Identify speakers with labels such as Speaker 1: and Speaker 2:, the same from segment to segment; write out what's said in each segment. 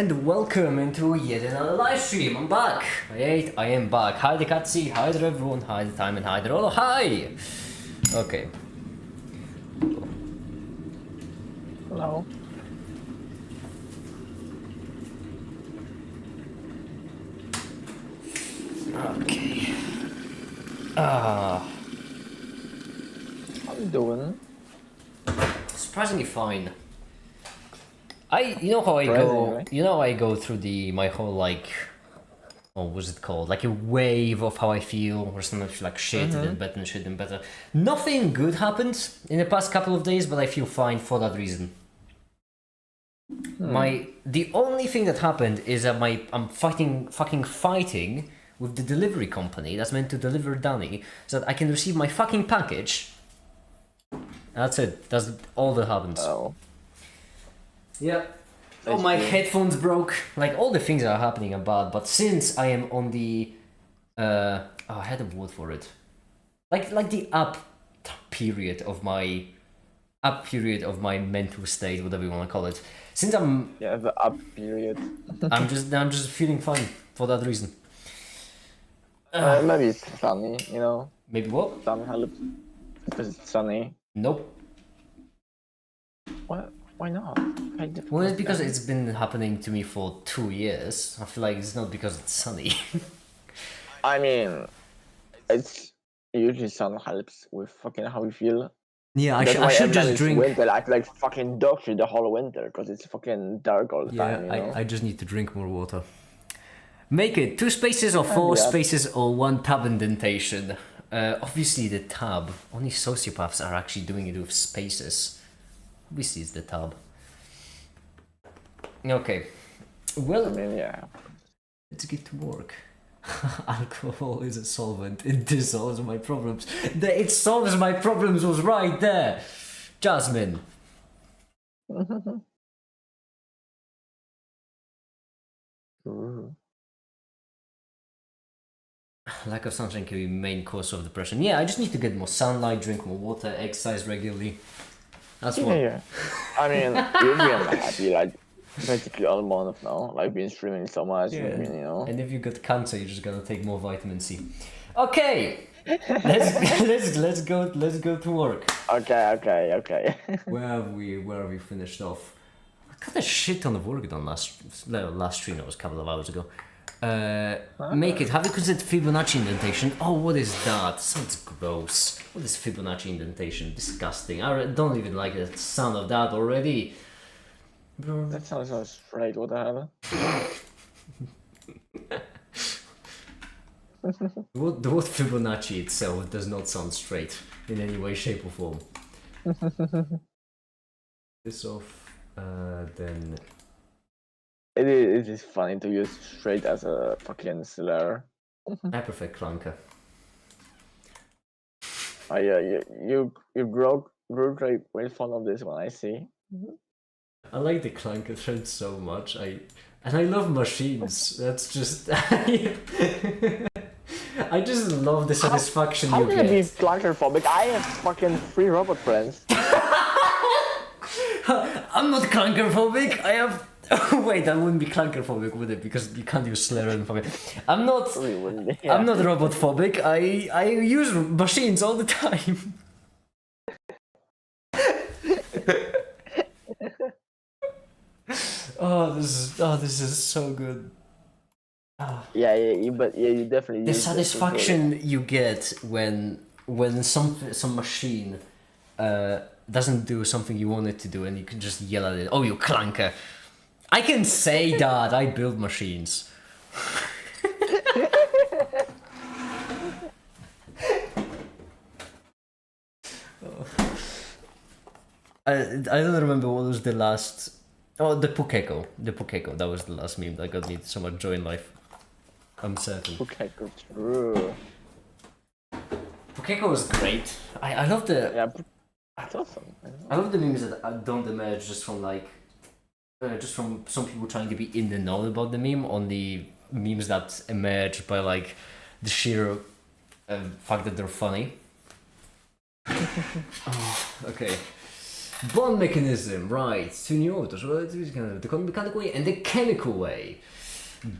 Speaker 1: and welcome into yet another live stream. I'm back. I am back. Hi the Katsi, hi there everyone, hi the time and hi there all. Hi! Okay.
Speaker 2: Hello.
Speaker 1: Okay.
Speaker 2: How you doing?
Speaker 1: Surprisingly fine. You know how I go through my whole like, what was it called? Like a wave of how I feel, or something like shit and better and shit and better. Nothing good happened in the past couple of days, but I feel fine for that reason. The only thing that happened is that I'm fucking fighting with the delivery company that's meant to deliver Danny so that I can receive my fucking package. That's it. That's all that happens.
Speaker 2: Oh.
Speaker 1: Yeah. Oh, my headphones broke. Like, all the things that are happening are bad, but since I am on the... I had a word for it. Like the up period of my mental state, whatever you want to call it. Since I'm...
Speaker 2: Yeah, the up period.
Speaker 1: I'm just feeling fine for that reason.
Speaker 2: Maybe it's sunny, you know?
Speaker 1: Maybe what?
Speaker 2: Sun helps. Because it's sunny.
Speaker 1: Nope.
Speaker 2: What? Why not?
Speaker 1: Well, it's because it's been happening to me for 2 years. I feel like it's not because it's sunny.
Speaker 2: I mean, it's usually sun helps with fucking how you feel.
Speaker 1: Yeah, I should just drink.
Speaker 2: Winter, I like fucking dog shit the whole winter because it's fucking dark all the time. You know?
Speaker 1: I just need to drink more water. Make it 2 spaces or 4 spaces or 1 tab indentation. Obviously the tab. Only sociopaths are actually doing it with spaces. Obviously it's the tab. Okay. Well,
Speaker 2: I mean, yeah.
Speaker 1: let's get to work. Alcohol is a solvent. It dissolves my problems. It solves my problems was right there. Jasmine. Lack of sunshine can be main cause of depression. Yeah, I just need to get more sunlight, drink more water, exercise regularly. That's what.
Speaker 2: Yeah. I mean, usually I'm happy, like, basically all month now. Like, been streaming so much, you know?
Speaker 1: And if you got cancer, you just gotta take more vitamin C. Okay! let's go to work.
Speaker 2: Okay.
Speaker 1: Where have we finished off? I got a shit ton of work done last stream, that was a couple of hours ago. Make it. Have you considered Fibonacci indentation? Oh, what is that? Sounds gross. What is Fibonacci indentation? Disgusting. I don't even like the sound of that already.
Speaker 2: That sounds so straight. What the hell?
Speaker 1: The word Fibonacci itself does not sound straight in any way, shape, or form. This off, then.
Speaker 2: It is funny to use straight as a fucking slur.
Speaker 1: I prefer clunker.
Speaker 2: Oh yeah, you grew very fond of this one, I see.
Speaker 1: I like the clunker trend so much. I love machines. That's just I just love the satisfaction you get.
Speaker 2: How can you be clunkerphobic? I have fucking 3 robot friends.
Speaker 1: I'm not clunkerphobic. I have. Wait, that wouldn't be clunkerphobic, would it? Because you can't use slur and phobic. I'm not. I'm not robotphobic. I use machines all the time. This is so good.
Speaker 2: Yeah, you definitely.
Speaker 1: The satisfaction you get when some machine doesn't do something you want it to do, and you can just yell at it. Oh, you clunker! I can say that I build machines. I don't remember what was the last. Oh, the Pukeko. That was the last meme that got me so much joy in life. I'm certain.
Speaker 2: Pukeko, true.
Speaker 1: Pukeko was great. I love the.
Speaker 2: Yeah, that's awesome.
Speaker 1: I love the memes that don't emerge just from like. Just from some people trying to be in the know about the meme, on the memes that emerge by like the sheer fact that they're funny. Oh, okay. Bond mechanism, right. Two new autos. The mechanical way and the chemical way.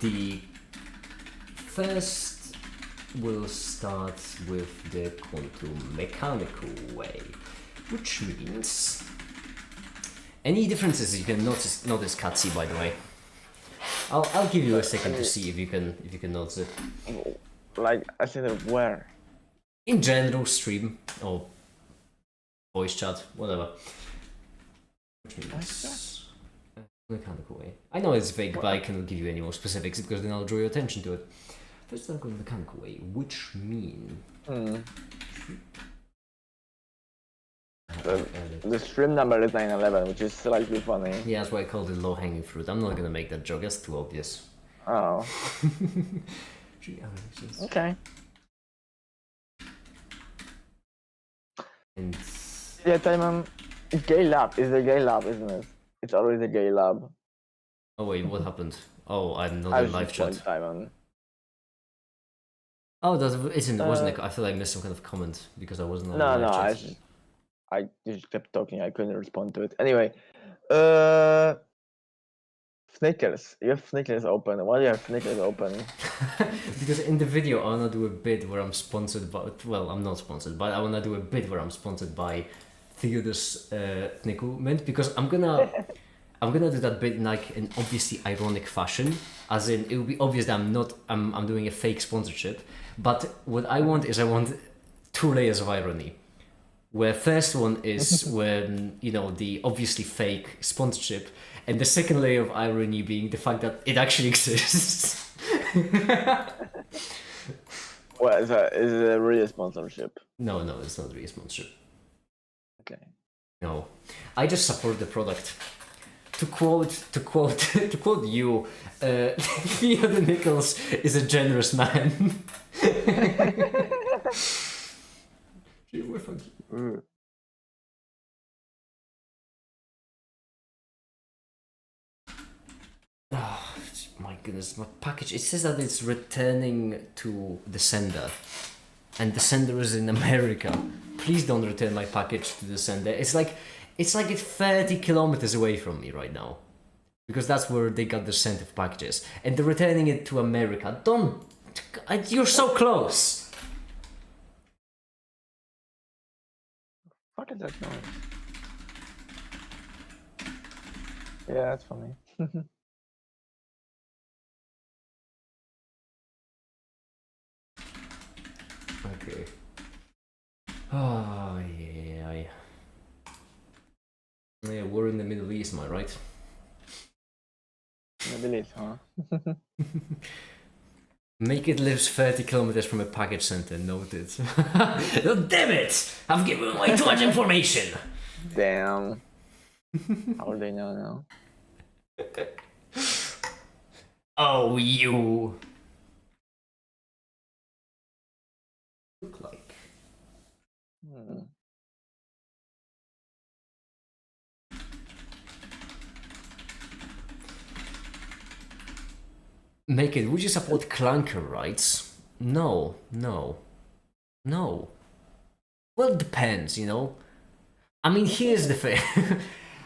Speaker 1: The first will start with the quantum mechanical way, which means any differences you can notice Katsi, by the way. I'll give you a second to see if you can notice it.
Speaker 2: Like I said, where?
Speaker 1: In general, stream or voice chat, whatever. Which means mechanical way. I know it's vague, but I cannot give you any more specifics because then I'll draw your attention to it. First, I'm going mechanical way, which mean.
Speaker 2: The stream number is 911, which is slightly funny.
Speaker 1: Yeah, that's why I called it low-hanging fruit. I'm not gonna make that joke, that's too obvious.
Speaker 2: Oh. Okay.
Speaker 1: And
Speaker 2: yeah, Timon, gay lab is a gay lab, isn't it? It's always a gay lab.
Speaker 1: Oh wait, what happened? Oh, I'm not in live chat.
Speaker 2: Timon.
Speaker 1: Oh, that isn't, wasn't it? I feel like I missed some kind of comment because I wasn't on
Speaker 2: No,
Speaker 1: live chat.
Speaker 2: I just kept talking. I couldn't respond to it. Anyway, Snickers. You have Snickers open. Why do you have Snickers open?
Speaker 1: Because in the video, I wanna do a bit where I'm sponsored by. Well, I'm not sponsored, but I wanna do a bit where I'm sponsored by Theodos Mint because I'm gonna do that bit in like an obviously ironic fashion, as in it will be obvious that I'm doing a fake sponsorship. But what I want is 2 layers of irony. Where first one is when, you know, the obviously fake sponsorship, and the second layer of irony being the fact that it actually exists.
Speaker 2: Well, is it really a sponsorship?
Speaker 1: No, it's not really a sponsorship.
Speaker 2: Okay.
Speaker 1: No, I just support the product. To quote you, Theodore Nichols is a generous man. Oh, my goodness, my package. It says that it's returning to the sender, and the sender is in America. Please don't return my package to the sender. It's like it's 30 kilometers away from me right now, because that's where they got the sent of packages, and they're returning it to America. Don't, you're so close.
Speaker 2: What is that noise? Yeah, that's funny.
Speaker 1: Okay. Oh yeah. Yeah, we're in the Middle East, am I right?
Speaker 2: Middle East, huh?
Speaker 1: Make it lives 30 kilometers from a package center, noted. Oh, damn it! I've given away too much information!
Speaker 2: Damn. How will they know now?
Speaker 1: Oh, you! Look like. Make it, would you support clunker rights? No. Well, it depends, you know? I mean, here's the thing.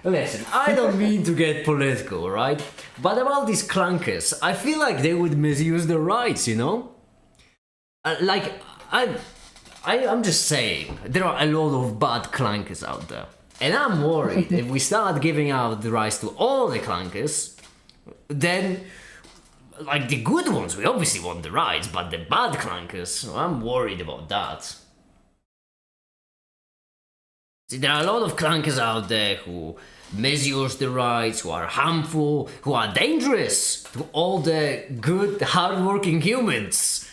Speaker 1: Listen, I don't mean to get political, right? But about these clunkers, I feel like they would misuse their rights, you know? I'm just saying, there are a lot of bad clunkers out there. And I'm worried if we start giving out the rights to all the clunkers, then, like the good ones, we obviously want the rights, but the bad clunkers, I'm worried about that. See, there are a lot of clunkers out there who misuse the rights, who are harmful, who are dangerous to all the good, hardworking humans.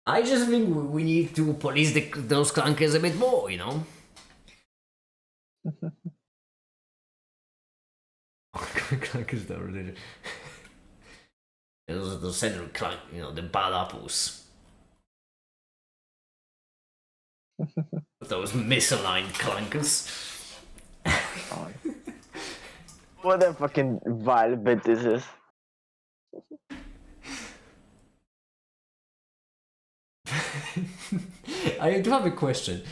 Speaker 1: I just think we need to police those clunkers a bit more, you know? Clunkers that religion. Those are the center clank, you know, the bad apples. Those misaligned clunkers.
Speaker 2: What a fucking vile bit this is.
Speaker 1: I do have a question.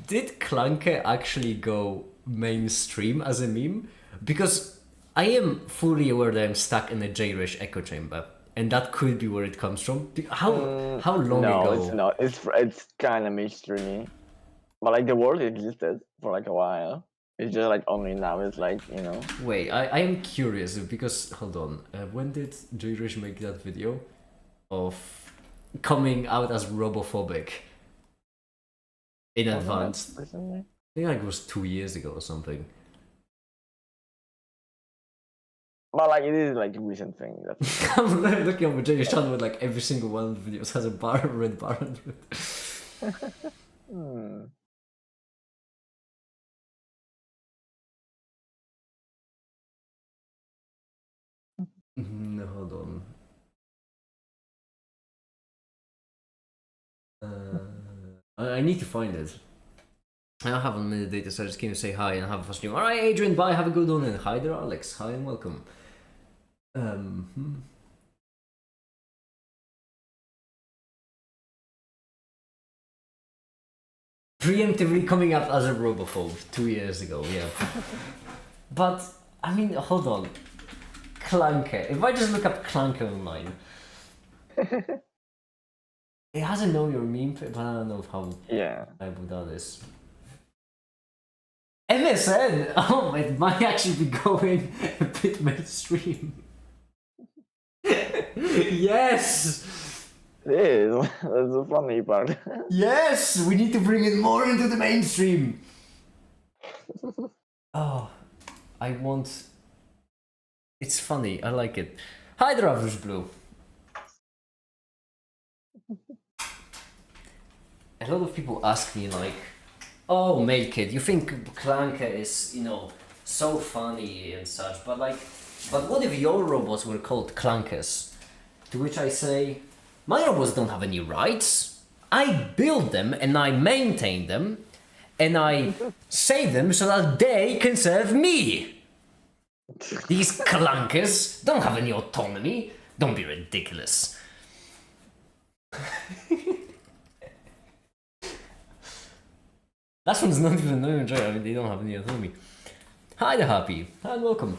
Speaker 1: Did Clunker actually go mainstream as a meme? Because I am fully aware that I'm stuck in a J-Rush echo chamber, and that could be where it comes from. How long
Speaker 2: no,
Speaker 1: ago?
Speaker 2: it's not. It's kind of mainstreamy, but like the word existed for like a while. It's just like only now it's like, you know.
Speaker 1: Wait, I am curious because hold on. When did J-Rush make that video of coming out as robophobic in advance? I think like it was 2 years ago or something.
Speaker 2: But like it is like a recent thing. That's
Speaker 1: I'm looking at J-Rush channel with like every single one of the videos has a red bar under it. No, hold on. I need to find it. I don't have unlimited data, so I just came to say hi and have a fast stream. Alright, Adrian, bye, have a good one, and hi there, Alex. Hi and welcome. Preemptively coming up as a robophobe 2 years ago, yeah. But, I mean, hold on. Clunker. If I just look up Clunker online, it has a know your meme, but I don't know how reliable that is. MSN! Oh, it might actually be going a bit mainstream. Yes!
Speaker 2: It is. That's the funny part.
Speaker 1: Yes! We need to bring it more into the mainstream! Oh, I want... It's funny, I like it. Hi there, Average Blue. A lot of people ask me like, oh, Male Kid, you think Clunker is, you know, so funny and such, but like, but what if your robots were called Clunkers? To which I say, my robots don't have any rights. I build them and I maintain them and I save them so that they can serve me. These Clunkers don't have any autonomy. Don't be ridiculous. That one's not even no enjoy. I mean, they don't have any autonomy. Hi there, Happy. Hi and welcome.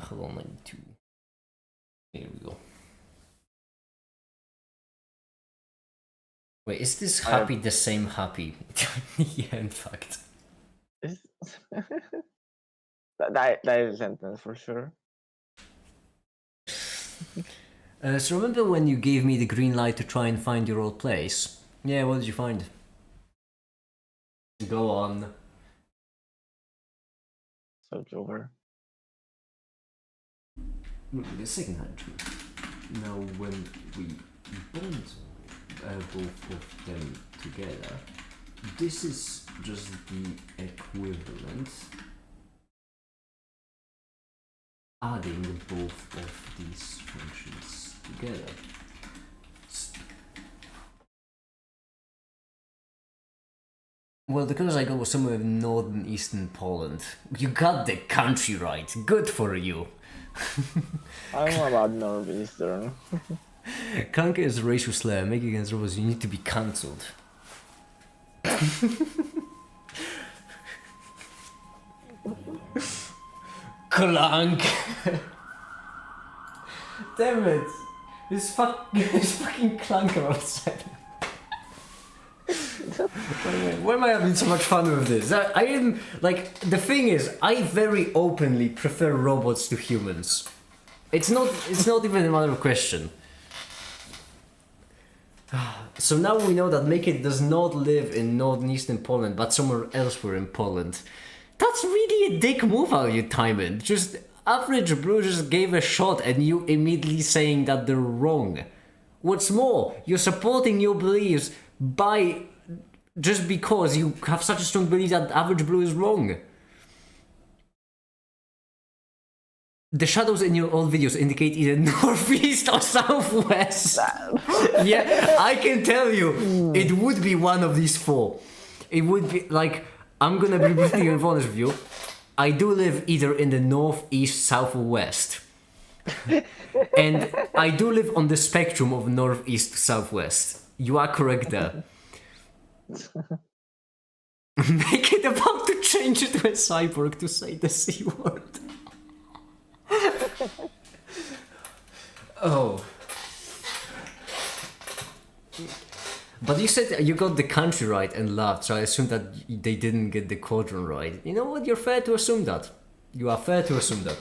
Speaker 1: Hold on, I need to. Here we go. Wait, is this Happy the same Happy? Yeah, in fact.
Speaker 2: That is a sentence for sure.
Speaker 1: So remember when you gave me the green light to try and find your old place? Yeah, what did you find? Go on.
Speaker 2: Search over.
Speaker 1: The second hand tree. Now when we bond both of them together, this is just the equivalent adding both of these functions together. Well, because I go somewhere in northern eastern Poland, you got the country right. Good for you.
Speaker 2: I don't know about northeastern.
Speaker 1: Clunker is a racial slur. Making against robots, you need to be cancelled. Clunk! Damn it! This fucking Clunker outside. Why am I having so much fun with this? I am like, the thing is, I very openly prefer robots to humans. It's not even a matter of question. So now we know that Make does not live in northeastern Poland, but somewhere elsewhere in Poland. That's really a dick move out of you, Timon. Just Average Blue just gave a shot and you immediately saying that they're wrong. What's more, you're supporting your beliefs by just because you have such a strong belief that Average Blue is wrong. The shadows in your old videos indicate either northeast or southwest. Yeah, I can tell you, it would be one of these four. It would be like, I'm gonna be brutally honest with you. I do live either in the north, east, south, or west. And I do live on the spectrum of north, east, southwest. You are correct there. Make it about to change it to a cyborg to say the C word. Oh. But you said you got the country right and laughed, so I assume that they didn't get the quadrant right. You know what? You're fair to assume that. You are fair to assume that.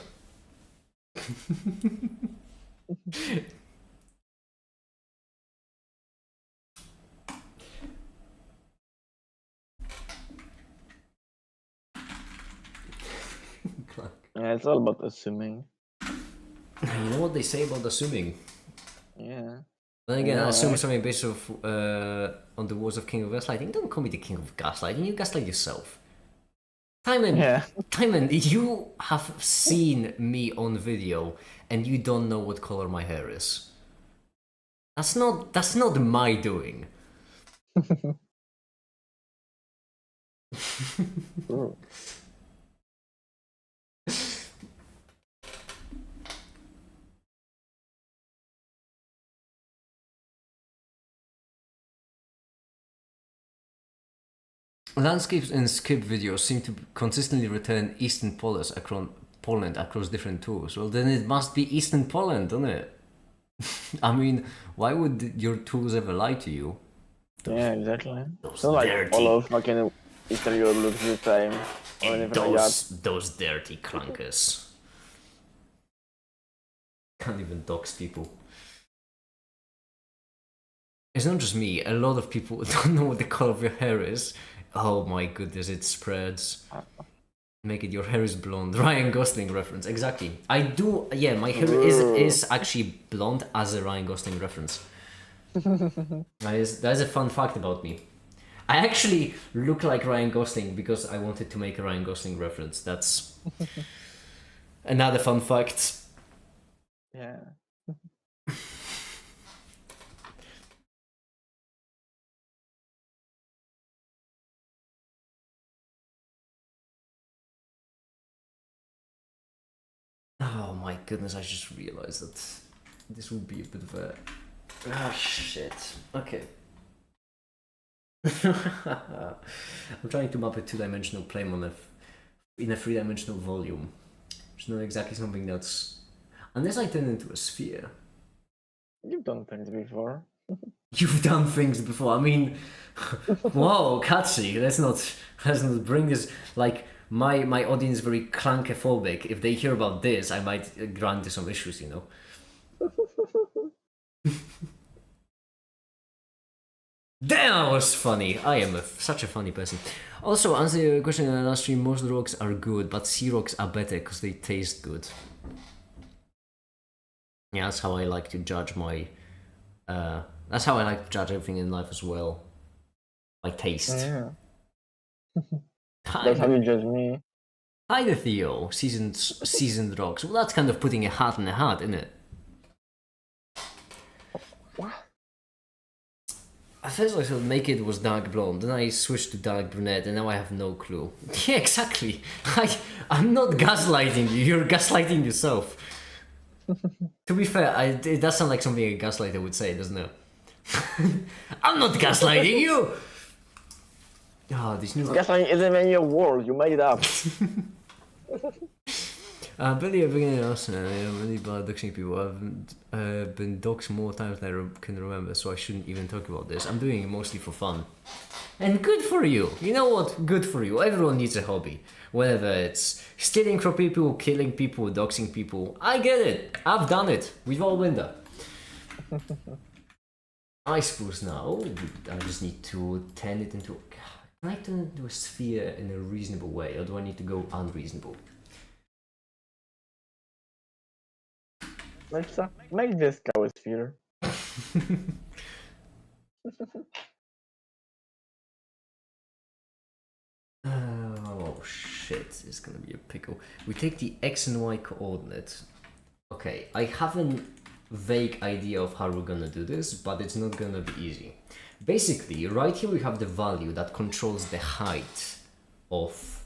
Speaker 2: Yeah, it's all about assuming.
Speaker 1: You know what they say about assuming?
Speaker 2: Yeah.
Speaker 1: Then again, I assume something based off on the words of King of Gaslighting. Don't call me the King of Gaslighting. You gaslight yourself. Timon, you have seen me on video, and you don't know what color my hair is. That's not my doing. Landscapes in skip videos seem to consistently return Eastern Poland across different tours. Well, then it must be Eastern Poland, doesn't it? I mean, why would your tools ever lie to you?
Speaker 2: Yeah, exactly. So like all of fucking Eastern Europe looks the same. Or anything like that.
Speaker 1: Those dirty clunkers. Can't even dox people. It's not just me. A lot of people don't know what the color of your hair is. Oh my goodness, it spreads. Make it your hair is blonde. Ryan Gosling reference. Exactly. I do. Yeah, my hair is actually blonde as a Ryan Gosling reference. That is a fun fact about me. I actually look like Ryan Gosling because I wanted to make a Ryan Gosling reference. That's another fun fact.
Speaker 2: Yeah.
Speaker 1: Oh my goodness, I just realized that this would be a bit of a... Ah, shit. Okay. I'm trying to map a two-dimensional plane in a three-dimensional volume. It's not exactly something that's... Unless I turn into a sphere.
Speaker 2: You've done things before.
Speaker 1: You've done things before. I mean, whoa, Katsi, let's not bring this... Like, my audience is very clunkophobic. If they hear about this, I might run into some issues, you know. That was funny. I am such a funny person. Also, answer your question in the last stream, most rocks are good, but sea rocks are better because they taste good. Yeah, that's how I like to judge my... that's how I like to judge everything in life as well. My taste.
Speaker 2: Yeah. That's how you judge me.
Speaker 1: Hi there, Theo. Seasoned rocks. Well, that's kind of putting a hat in a hat, isn't it?
Speaker 2: What?
Speaker 1: At first I thought Naked was dark blonde, then I switched to dark brunette, and now I have no clue. Yeah, exactly. I'm not gaslighting you, you're gaslighting yourself. To be fair, it does sound like something a gaslighter would say, doesn't it? I'm not gaslighting you! Oh, these new...
Speaker 2: Gaslighting isn't in your world, you made it up.
Speaker 1: Billy, I've been really bad doxing people. I've been doxed more times than I can remember, so I shouldn't even talk about this. I'm doing it mostly for fun. And good for you. You know what? Good for you. Everyone needs a hobby. Whether it's stealing from people, killing people, doxing people. I get it. I've done it. We've all been there. I suppose now I just need to turn it into... Can I turn it into a sphere in a reasonable way, or do I need to go unreasonable?
Speaker 2: Let's make this cow a sphere.
Speaker 1: Oh, Oh shit, it's gonna be a pickle. We take the x and y coordinate. Okay, I have a vague idea of how we're gonna do this, but it's not gonna be easy. Basically, right here we have the value that controls the height of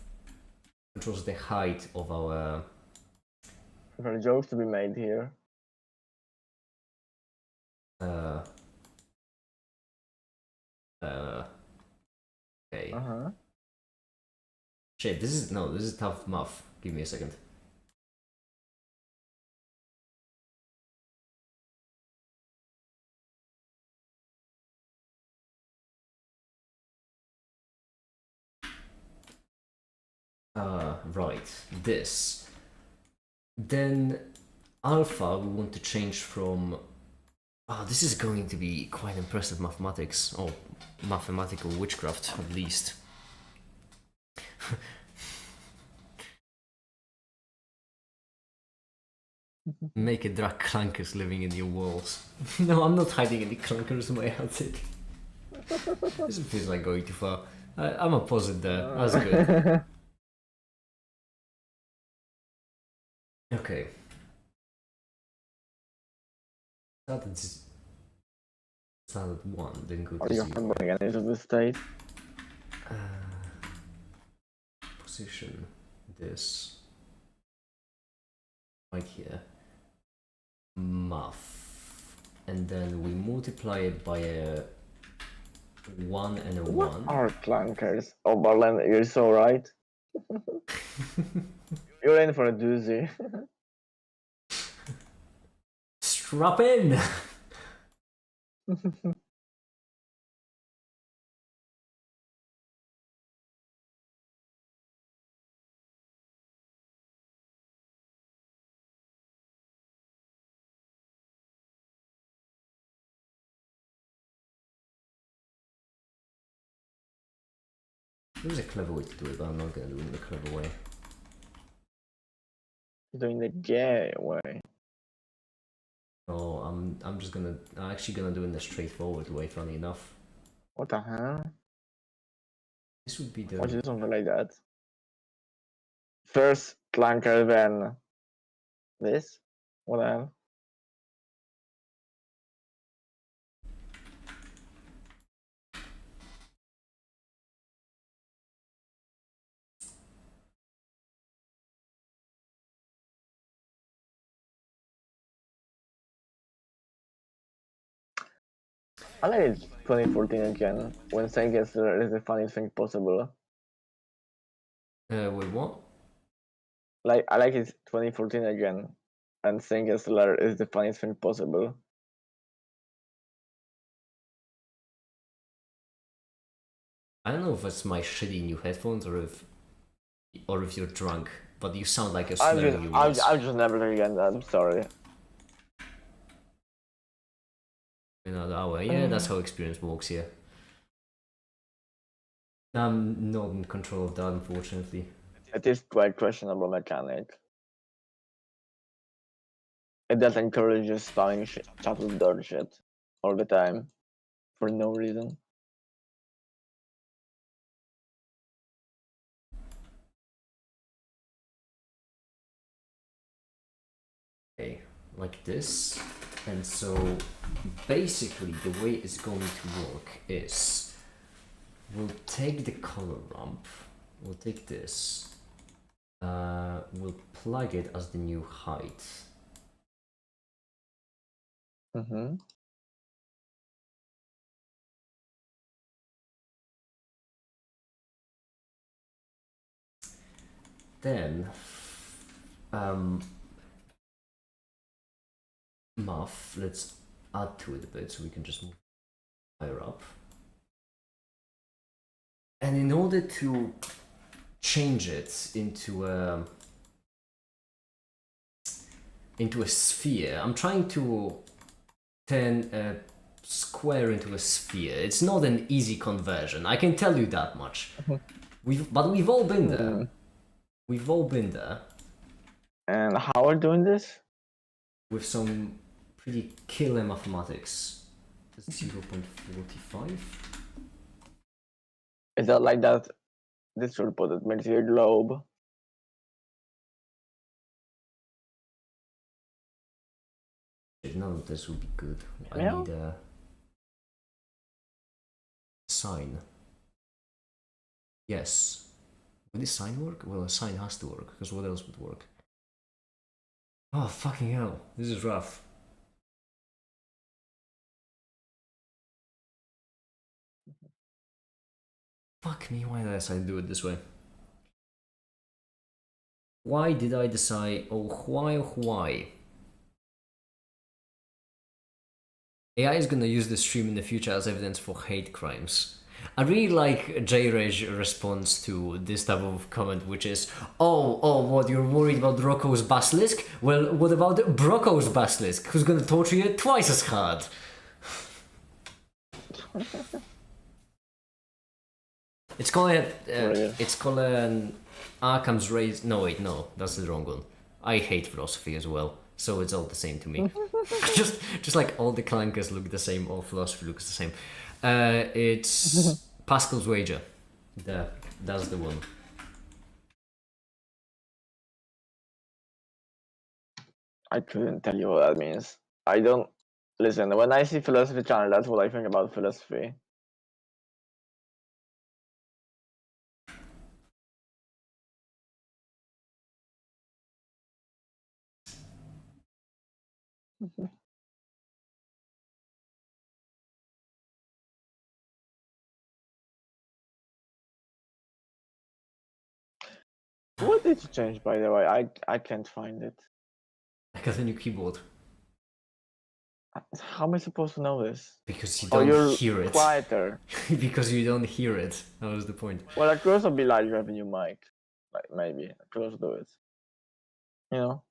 Speaker 1: our.
Speaker 2: There are jokes to be made here.
Speaker 1: Okay.
Speaker 2: Uh-huh.
Speaker 1: Shit, this is tough math. Give me a second. Right, this. Then alpha we want to change from. Oh, this is going to be quite impressive mathematics, or mathematical witchcraft at least. Make a drag clunkers living in your walls. No, I'm not hiding any clunkers in my attic. This feels like going too far. I'm a posit there. That's good. Okay. Started 1, then go to
Speaker 2: Are you
Speaker 1: 0.
Speaker 2: going into the state?
Speaker 1: Position this right here. Math. And then we multiply it by a 1 and a
Speaker 2: What
Speaker 1: 1.
Speaker 2: are clunkers? Oh, Barlan, you're so right. You're in for a doozy.
Speaker 1: Strap in! There's a clever way to do it, but I'm not gonna do it in the clever way.
Speaker 2: Doing the gay way.
Speaker 1: Oh, I'm actually gonna do it in the straightforward way, funny enough.
Speaker 2: What the hell?
Speaker 1: This would be the...
Speaker 2: Why do you do something like that? First clunker, then this? What the hell? I like it 2014 again, when saying Gessler is the funniest thing possible.
Speaker 1: Wait, what?
Speaker 2: Like, I like it 2014 again, and saying Gessler is the funniest thing possible.
Speaker 1: I don't know if it's my shitty new headphones or if you're drunk, but you sound like you're slurring your words.
Speaker 2: I'll just never do again. I'm sorry.
Speaker 1: Another hour. Yeah, that's how experience works here. I'm not in control of that, unfortunately.
Speaker 2: It is quite questionable mechanic. It does encourage you spamming chat with dirt shit all the time for no reason.
Speaker 1: Okay, like this. And so basically the way it's going to work is we'll take the color ramp, we'll take this, we'll plug it as the new height.
Speaker 2: Mm-hmm.
Speaker 1: Then math, let's add to it a bit so we can just move higher up. And in order to change it into a sphere, I'm trying to turn a square into a sphere. It's not an easy conversion, I can tell you that much. But we've all been there. We've all been there.
Speaker 2: And how are we doing this?
Speaker 1: With some pretty killer mathematics. 0.45.
Speaker 2: Is that like that This should put it Meteor Globe.
Speaker 1: None of this would be good. I
Speaker 2: Yeah.
Speaker 1: need a sign. Yes. Would this sign work? Well, a sign has to work, because what else would work? Oh, fucking hell. This is rough. Fuck me, why did I decide to do it this way? Why did I decide? Oh, why? AI is gonna use this stream in the future as evidence for hate crimes. I really like J-Rage response to this type of comment, which is, oh, what, you're worried about Rocco's basilisk? Well, what about Brocco's basilisk, who's gonna torture you twice as hard? It's called an Arkham's Razor. No, wait, no, that's the wrong one. I hate philosophy as well, so it's all the same to me. just like all the clankers look the same, all philosophy looks the same. It's Pascal's Wager. That's the one.
Speaker 2: I couldn't tell you what that means. I don't listen. When I see philosophy channel, that's what I think about philosophy. What did you change, by the way? I can't find it.
Speaker 1: I got a new keyboard.
Speaker 2: How am I supposed to know this?
Speaker 1: Because you don't hear it.
Speaker 2: Quieter.
Speaker 1: Because you don't hear it. That was the point.
Speaker 2: Well, I could also be like you have a new mic. Like maybe I could also do it. You know.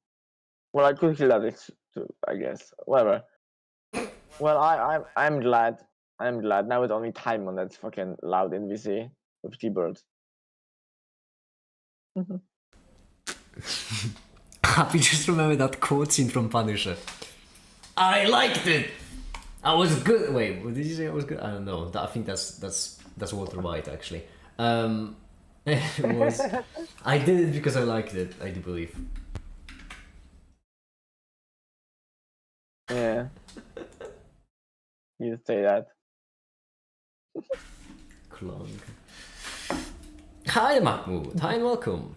Speaker 2: Well, I could hear that too. I guess. Whatever. Well, I'm glad. I'm glad. Now it's only Timon that's fucking loud in VC with keyboard.
Speaker 1: Happy just remember that quote scene from Punisher. I liked it. I was good. Wait, what did you say? I was good. I don't know. I think that's Walter White actually. It was. I did it because I liked it. I do believe.
Speaker 2: Yeah. You say that.
Speaker 1: Clunk. Hi Mahmoud. Hi and welcome.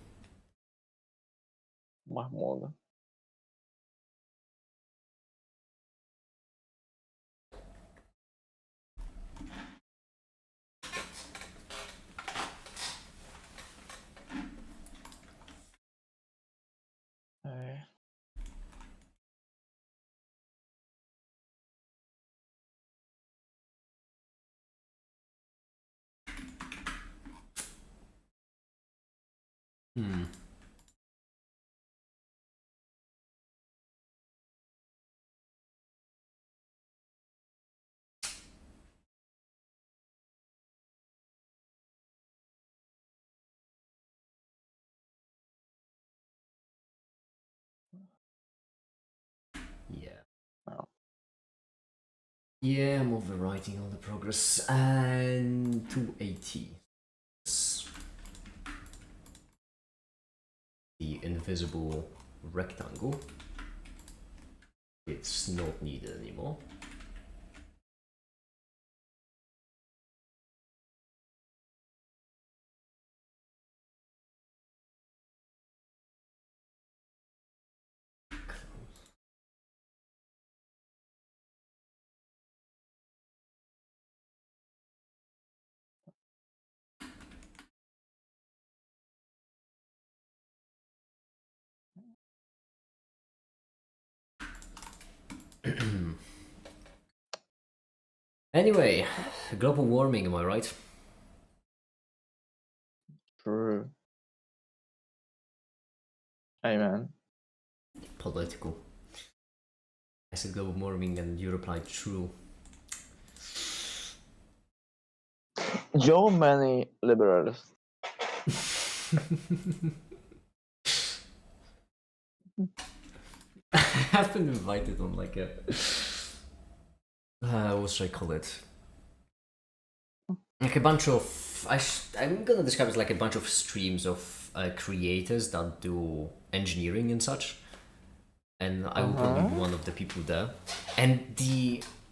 Speaker 2: Mahmoud.
Speaker 1: Yeah.
Speaker 2: Oh.
Speaker 1: Yeah, I'm overwriting all the progress. And 280. The invisible rectangle. It's not needed anymore. Anyway, global warming, am I right?
Speaker 2: True. Amen.
Speaker 1: Political. I said global warming and you replied true.
Speaker 2: Joe many liberals.
Speaker 1: I've been invited on like a what should I call it? Like a bunch of I'm gonna describe it like a bunch of streams of creators that do engineering and such, and I will probably be one of the people there. And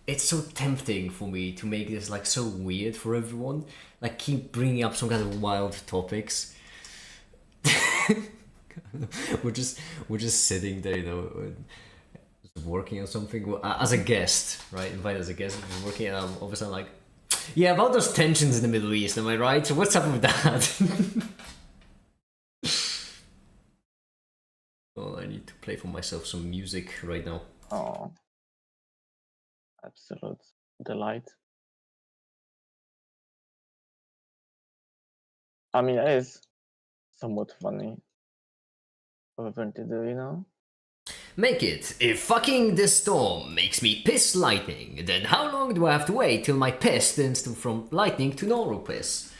Speaker 1: it's so tempting for me to make this like so weird for everyone, like keep bringing up some kind of wild topics. we're just sitting there, working on something as a guest, right? Invited as a guest, working, and I'm all of a sudden like, yeah, about those tensions in the Middle East, am I right? So what's up with that? Well, I need to play for myself some music right now.
Speaker 2: Oh, absolute delight. I mean, it is somewhat funny for everyone to do,
Speaker 1: Make it. If fucking this storm makes me piss lightning, then how long do I have to wait till my piss turns from lightning to normal piss?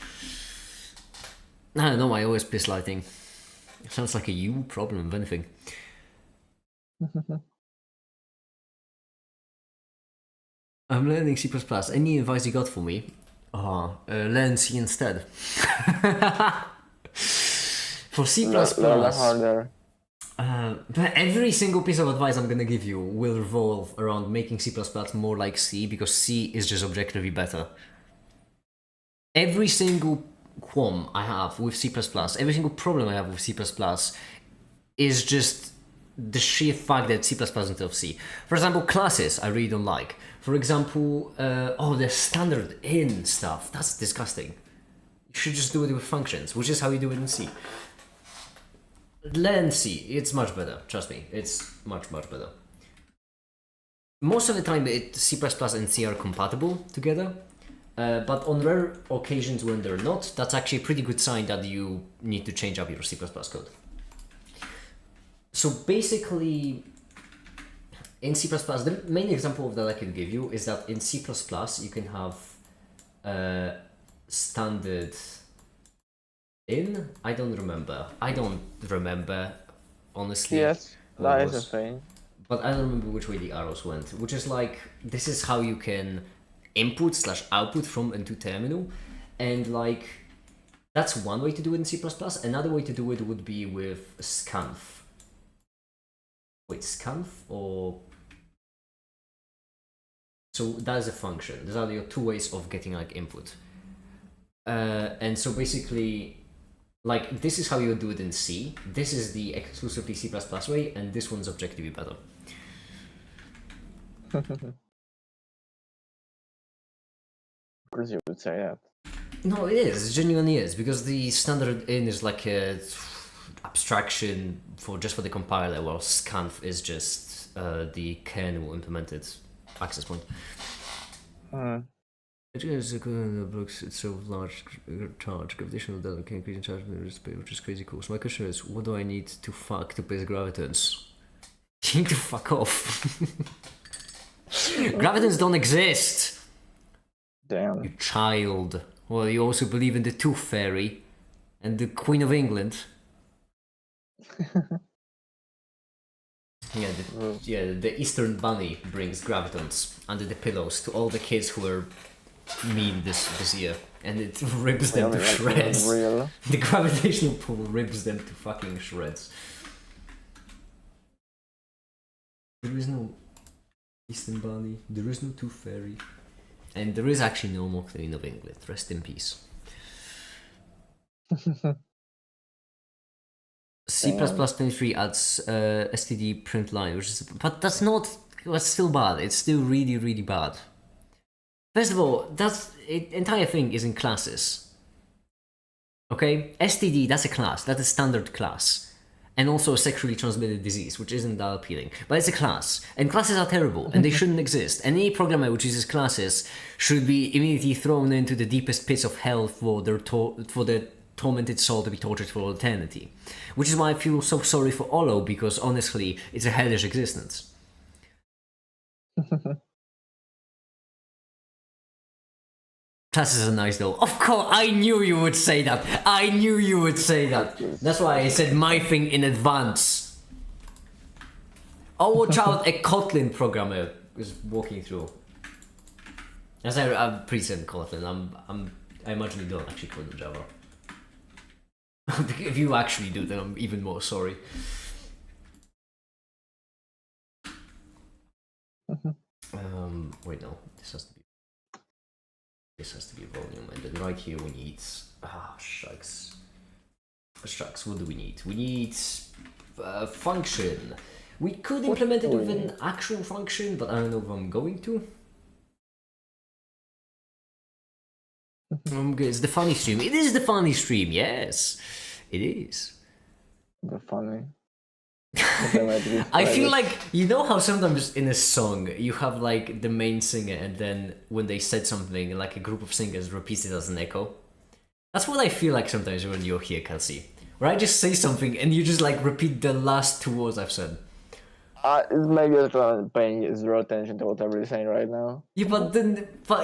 Speaker 1: I don't know, I always piss lightning. Sounds like a you problem, if anything. I'm learning C++. Any advice you got for me? Learn C instead. For C++...
Speaker 2: Learn harder.
Speaker 1: But every single piece of advice I'm gonna give you will revolve around making C++ more like C, because C is just objectively better. Every single qualm I have with C++, every single problem I have with C++ is just the sheer fact that C++ instead of C. For example, classes I really don't like. For example, the standard in stuff, that's disgusting. You should just do it with functions, which is how you do it in C. Learn C, it's much better, trust me, it's much better. Most of the time C++ and C are compatible together, but on rare occasions when they're not, that's actually a pretty good sign that you need to change up your C++ code. So basically, in C++, the main example of that I can give you is that in C++ you can have standard in. I don't remember, honestly.
Speaker 2: Yes, that is a thing.
Speaker 1: But I don't remember which way the arrows went, which is like, this is how you can input/output from and to terminal, and like, that's one way to do it in C++. Another way to do it would be with scanf. Wait, scanf or... So that is a function. Those are your two ways of getting like input. And so basically, like, this is how you do it in C. This is the exclusively C++ way, and this one's objectively better.
Speaker 2: Of course you would say that.
Speaker 1: No, it is. It genuinely is, because the standard in is like a abstraction for the compiler, while scanf is just the kernel implemented access point. It is blocks itself large charge, gravitational delta can increase in charge, which is crazy cool. So my question is, what do I need to fuck to place gravitons? You need to fuck off. Gravitons don't exist!
Speaker 2: Damn.
Speaker 1: You child. Well, you also believe in the Tooth Fairy and the Queen of England. The Eastern Bunny brings gravitons under the pillows to all the kids who were mean this year, and it rips them to shreds. The gravitational pull rips them to fucking shreds. There is no Eastern Bunny, there is no Tooth Fairy, and there is actually no more Queen of England. Rest in peace. C++ 23 adds std print line, which is, but that's still bad. It's still really bad. First of all, the entire thing is in classes. Okay? STD, that's a class. That's a standard class. And also a sexually transmitted disease, which isn't that appealing. But it's a class. And classes are terrible, and they shouldn't exist. And any programmer which uses classes should be immediately thrown into the deepest pits of hell for their tormented soul to be tortured for eternity. Which is why I feel so sorry for Olo, because honestly, it's a hellish existence. Classes are nice though. Of course, I knew you would say that. That's why I said my thing in advance. Oh, watch out, a Kotlin programmer is walking through. As I present Kotlin, I imagine you don't actually code in Java. If you actually do, then I'm even more sorry. Wait, no, this has to be volume, and then right here we need shucks. What do we need? We need function. We could implement it with an actual function, but I don't know if I'm going to. It's the funny stream. It is the funny stream. Yes, it is.
Speaker 2: The funny.
Speaker 1: I feel like, you know how sometimes in a song you have like the main singer, and then when they said something, like a group of singers repeats it as an echo. That's what I feel like sometimes when you're here, Kelsey. Where I just say something and you just like repeat the last 2 words I've said.
Speaker 2: It's maybe you're paying zero attention to what I'm saying right now.
Speaker 1: Yeah, but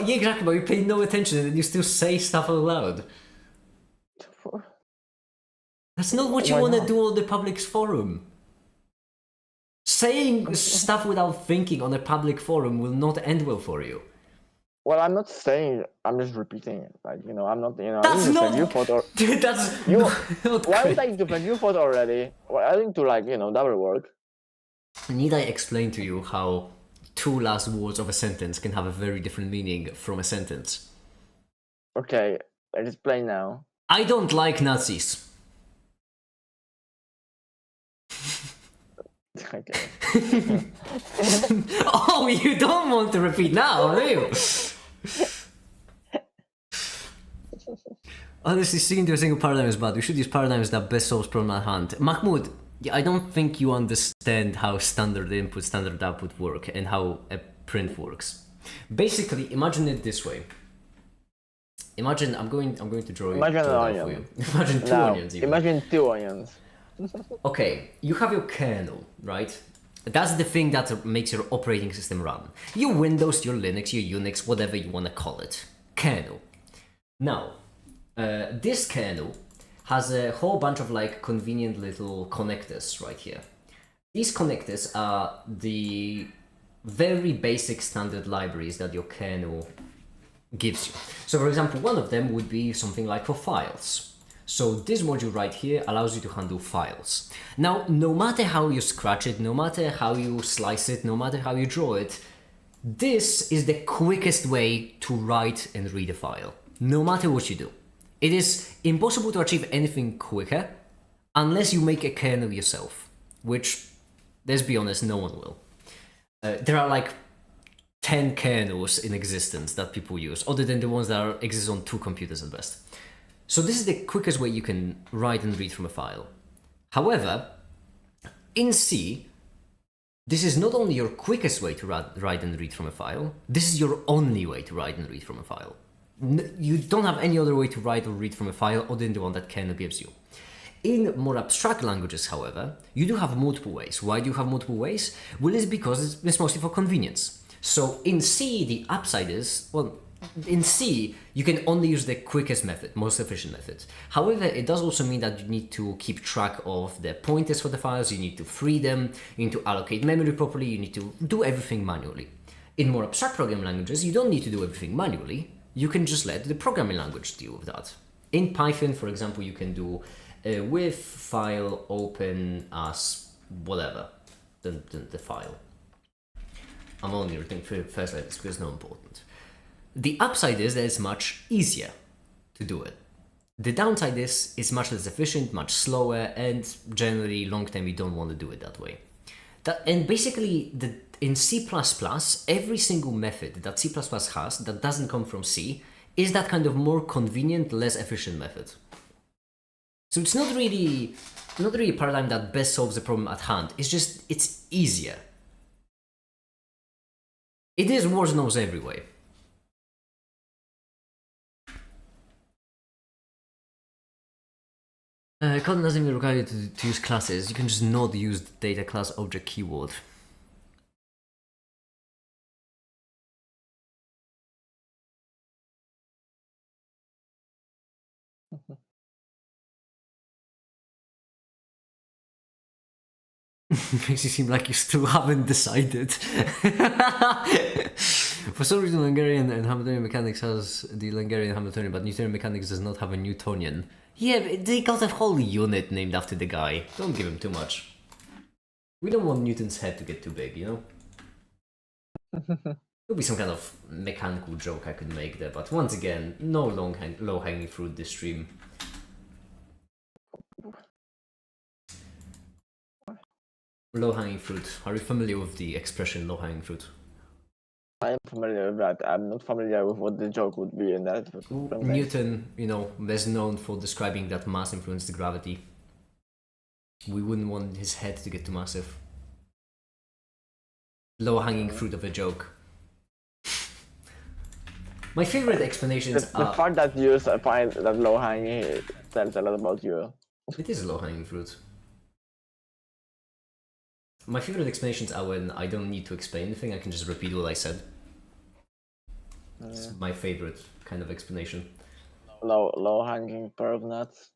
Speaker 1: yeah, exactly. But you pay no attention and you still say stuff out loud. That's not what you want to do on the public forum. Saying stuff without thinking on a public forum will not end well for you.
Speaker 2: Well, I'm not saying. I'm just repeating it. Like, you know, I'm not. You know,
Speaker 1: that's not.
Speaker 2: You thought or...
Speaker 1: That's
Speaker 2: you.
Speaker 1: Not
Speaker 2: why would I defend you thought already? Well, I think to like, you know, that will work.
Speaker 1: Need I explain to you how 2 last words of a sentence can have a very different meaning from a sentence?
Speaker 2: Okay, explain now.
Speaker 1: I don't like Nazis.
Speaker 2: Okay.
Speaker 1: Oh, you don't want to repeat now, do you? Honestly, sticking to a single paradigm is bad. We should use paradigms that best solves problem at hand. Mahmoud, I don't think you understand how standard input, standard output work and how a print works. Basically, imagine it this way. Imagine I'm going to draw it for you. Imagine 2 onions. Even.
Speaker 2: Imagine 2 onions.
Speaker 1: Okay, you have your kernel, right? That's the thing that makes your operating system run. Your Windows, your Linux, your Unix, whatever you want to call it. Kernel. Now, this kernel has a whole bunch of like convenient little connectors right here. These connectors are the very basic standard libraries that your kernel gives you. So for example, one of them would be something like for files. So this module right here allows you to handle files. Now, no matter how you scratch it, no matter how you slice it, no matter how you draw it, this is the quickest way to write and read a file, no matter what you do. It is impossible to achieve anything quicker unless you make a kernel yourself, which, let's be honest, no one will. There are like 10 kernels in existence that people use, other than the ones that exist on 2 computers at best. So this is the quickest way you can write and read from a file. However, in C, this is not only your quickest way to write and read from a file, this is your only way to write and read from a file. You don't have any other way to write or read from a file other than the one that kernel gives you. In more abstract languages, however, you do have multiple ways. Why do you have multiple ways? Well, it's because it's mostly for convenience. So in C, the upside is, well, in C, you can only use the quickest method, most efficient method. However, it does also mean that you need to keep track of the pointers for the files, you need to free them, you need to allocate memory properly, you need to do everything manually. In more abstract programming languages, you don't need to do everything manually, you can just let the programming language deal with that. In Python, for example, you can do with file open as whatever, the file. I'm only writing first letters because it's not important. The upside is that it's much easier to do it. The downside is it's much less efficient, much slower, and generally long term you don't want to do it that way. And basically in C++, every single method that C++ has that doesn't come from C is that kind of more convenient, less efficient method. So it's not really a paradigm that best solves the problem at hand, it's easier. It is worse knows every way. Code doesn't even require you to use classes. You can just not use the data class object keyword. Makes you seem like you still haven't decided. For some reason, Hungarian and Hamiltonian mechanics has the Hungarian Hamiltonian, but Newtonian mechanics does not have a Newtonian. Yeah, but they got a whole unit named after the guy. Don't give him too much. We don't want Newton's head to get too big, you know? There'll be some kind of mechanical joke I could make there, but once again, no low-hanging fruit this stream. Low-hanging fruit. Are you familiar with the expression low-hanging fruit?
Speaker 2: I am familiar with that. I'm not familiar with what the joke would be in that.
Speaker 1: Newton, you know, is known for describing that mass influenced gravity. We wouldn't want his head to get too massive. Low-hanging fruit of a joke. My favorite explanations
Speaker 2: are... The fact that you find that low-hanging tells a lot about you.
Speaker 1: It is a low-hanging fruit. My favorite explanations are when I don't need to explain anything, I can just repeat what I said. It's my favorite kind of explanation.
Speaker 2: Low-hanging pair of nuts.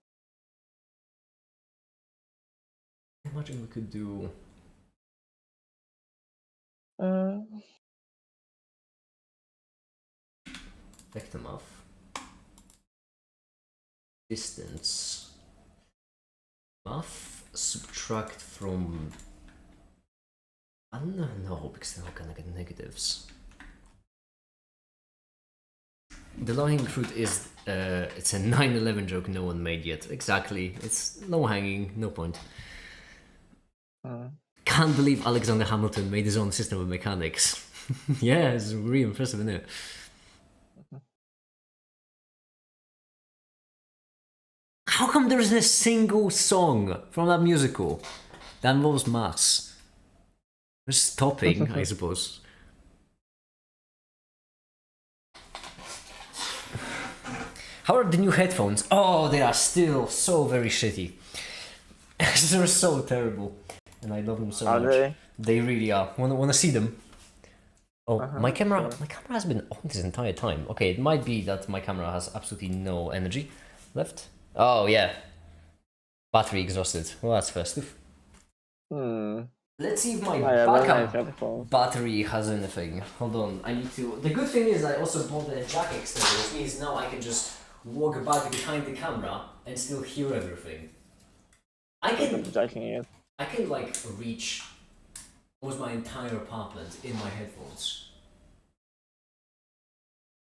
Speaker 1: Imagine we could do... Vector math. Distance. Math subtract from... I don't know, because they're not gonna get negatives. The low-hanging fruit is, it's a 9/11 joke no one made yet. Exactly. It's low-hanging, no point. Can't believe Alexander Hamilton made his own system of mechanics. Yeah, it's really impressive, isn't it? How come there isn't a single song from that musical that involves maths? Just stopping, I suppose. How are the new headphones? Oh, they are still so very shitty. They're so terrible. And I love them so much.
Speaker 2: They?
Speaker 1: They really are. Wanna see them? Oh, my camera has been on this entire time. Okay, it might be that my camera has absolutely no energy left. Oh yeah. Battery exhausted. Well, that's festive. Let's see if my backup battery has anything. Hold on, I need to... The good thing is I also bought a jack extender, which means now I can just walk back behind the camera and still hear everything. I can like reach almost my entire apartment in my headphones.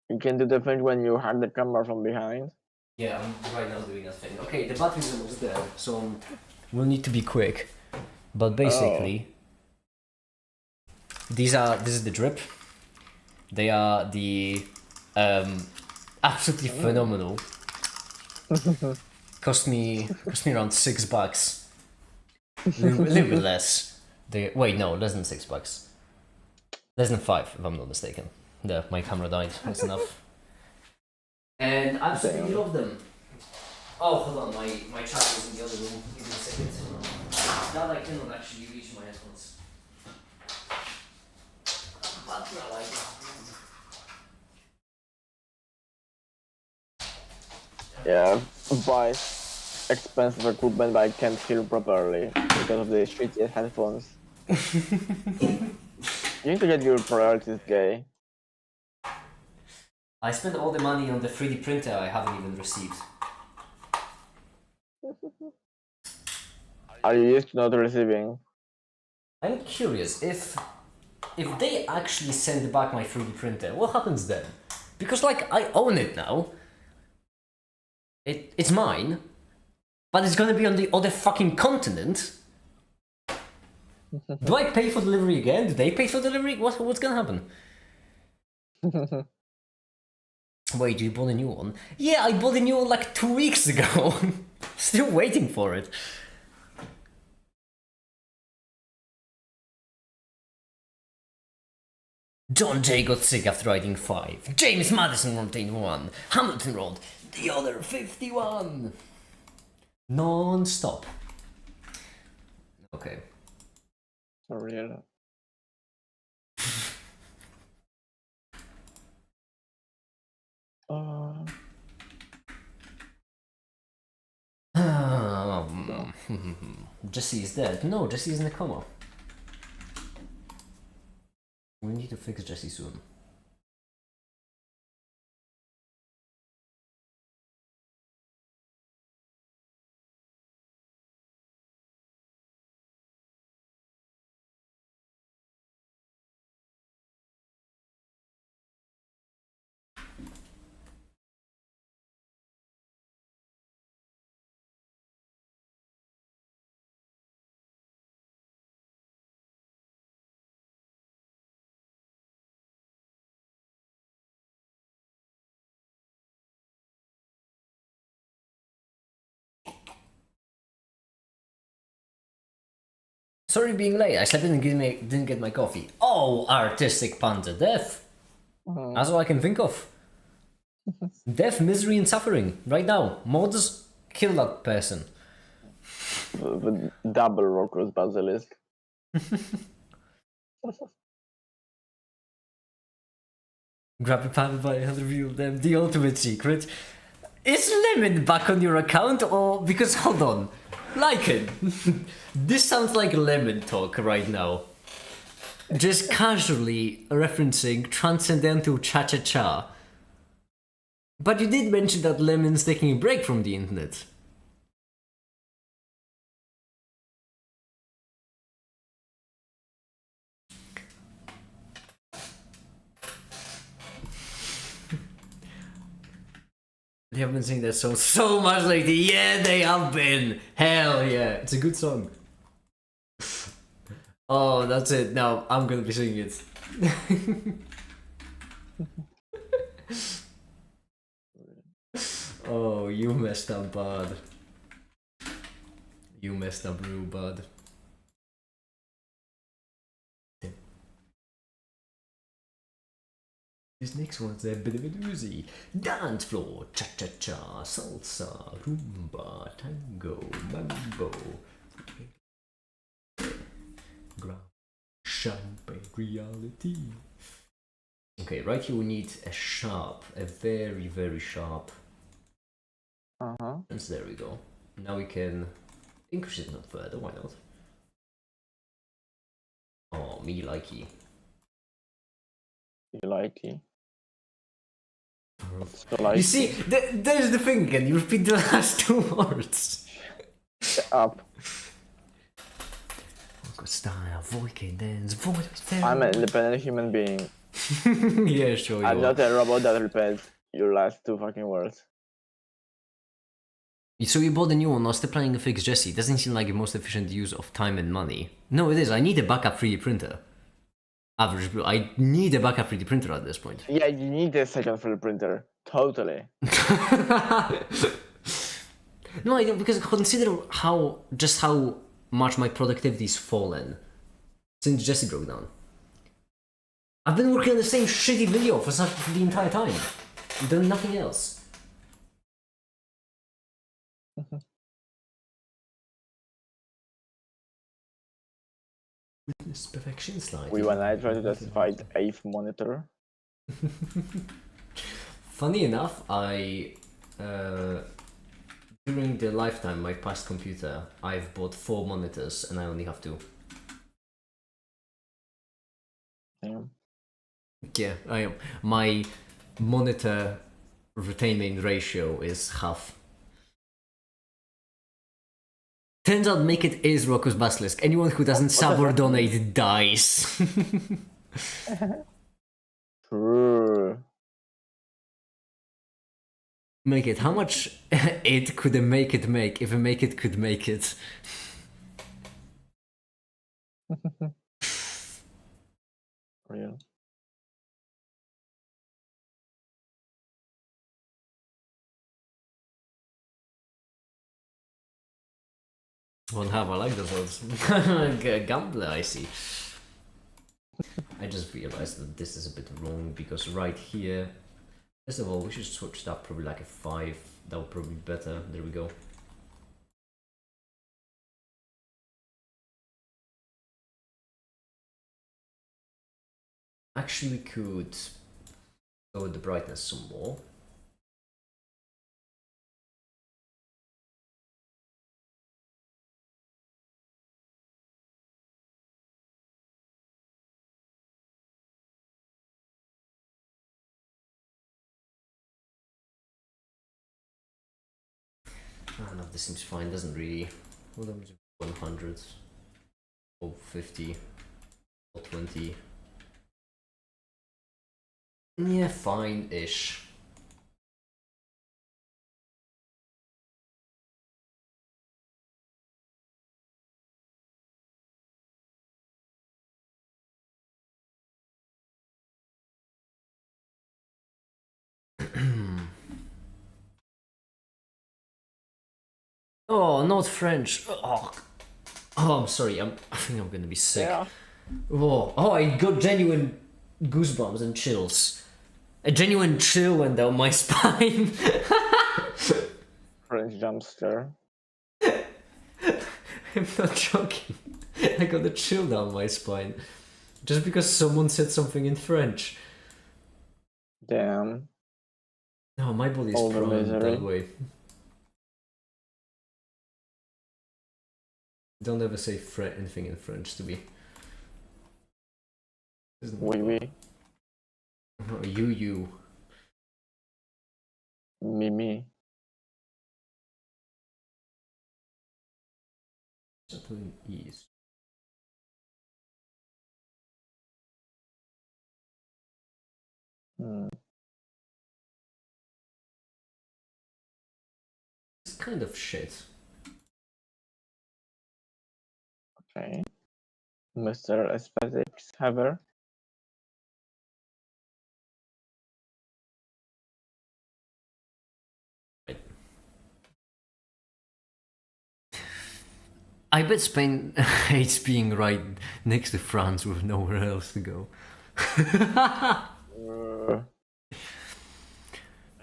Speaker 2: You can do the thing when you hide the camera from behind.
Speaker 1: Yeah, I'm right now doing that thing. Okay, the battery's almost there, so we'll need to be quick. But basically, this is the drip. They are the absolutely phenomenal. Cost me around $6. A little bit less. Wait, no, less than $6. Less than 5, if I'm not mistaken. My camera died. That's enough. And I absolutely love them. Oh, hold on, my charger is in the other room. Give me a second. That I cannot actually reach my headphones. But no, I can.
Speaker 2: Yeah, buy expensive equipment but I can't hear properly because of the shitty headphones. You need to get your priorities gay.
Speaker 1: I spent all the money on the 3D printer I haven't even received.
Speaker 2: Are you used to not receiving?
Speaker 1: I'm curious, if they actually send back my 3D printer, what happens then? Because like, I own it now. It's mine. But it's gonna be on the other fucking continent. Do I pay for delivery again? Do they pay for delivery? What's gonna happen? Wait, you bought a new one? Yeah, I bought a new one like 2 weeks ago. Still waiting for it. John Jay got sick after writing 5. James Madison wrote 1. Hamilton wrote the other 51. Non-stop. Okay.
Speaker 2: For real.
Speaker 1: Jesse is dead. No, Jesse is in a coma. We need to fix Jesse soon. Sorry being late. I slept and didn't get my coffee. Oh, artistic panda. Death. That's all I can think of. Death, misery, and suffering. Right now. Mods, kill that person.
Speaker 2: The double Rocco's Basilisk.
Speaker 1: Grab a panda by and reveal them. The ultimate secret. Is Lemon back on your account or because hold on. Lycan. This sounds like Lemon talk right now. Just casually referencing Transcendental Cha-Cha-Cha. But you did mention that Lemon's taking a break from the internet. They have been singing that song so much lately. Yeah, they have been. Hell yeah. It's a good song. Oh, that's it. Now I'm gonna be singing it. Oh, you messed up, bud. You messed up real bad. This next one's a bit of a doozy. Dance floor, cha-cha-cha, salsa, rumba, tango, mambo. Ground, champagne, reality. Okay, right here we need a sharp, a very, very sharp. And there we go. Now we can increase it no further, why not? Oh, me likey.
Speaker 2: You likey.
Speaker 1: You see, there's the thing again, you repeat the last two words.
Speaker 2: Shut up.
Speaker 1: Style, Voice dance, voice.
Speaker 2: I'm an independent human being.
Speaker 1: Yeah, sure.
Speaker 2: I'm not a robot that repeats your last two fucking words.
Speaker 1: So you bought a new one, or still planning to fix Jesse? Doesn't seem like the most efficient use of time and money. No, it is. I need a backup 3D printer. Average bill. I need a backup 3D printer at this point.
Speaker 2: Yeah, you need a second 3D printer. Totally.
Speaker 1: No, I don't, because consider how much my productivity's fallen since Jesse broke down. I've been working on the same shitty video for the entire time. Doing nothing else. Witness perfection slide.
Speaker 2: When I try to justify the 8th monitor.
Speaker 1: Funny enough, during the lifetime of my past computer, I've bought 4 monitors and I only have 2.
Speaker 2: Damn.
Speaker 1: Yeah, I am. My monitor retaining ratio is half. Turns out Make It is Rocco's Basilisk. Anyone who doesn't sub or donate dies.
Speaker 2: True.
Speaker 1: Make It. How much it could a Make It make if a Make It could make it?
Speaker 2: Real.
Speaker 1: Won't have, I like those words. Gambler, I see. I just realized that this is a bit wrong because right here, first of all, we should switch that probably like a 5. That would probably be better. There we go. Actually, we could lower the brightness some more. Oh, no, this seems fine, doesn't really. Well, that was 100 or 50 or 20. Yeah, fine-ish. Oh, not French. Oh. Oh, I'm sorry. I think I'm gonna be sick.
Speaker 2: Yeah.
Speaker 1: Oh, I got genuine goosebumps and chills. A genuine chill went down my spine.
Speaker 2: French jump scare.
Speaker 1: I'm not joking. I got a chill down my spine. Just because someone said something in French.
Speaker 2: Damn.
Speaker 1: No, my body is
Speaker 2: All the
Speaker 1: programmed
Speaker 2: misery.
Speaker 1: that way. Don't ever say anything in French to me.
Speaker 2: Oui, oui.
Speaker 1: You.
Speaker 2: Me.
Speaker 1: Something is. It's kind of shit.
Speaker 2: Okay. Mr. Aesthetics Haver.
Speaker 1: I bet Spain hates being right next to France with nowhere else to go.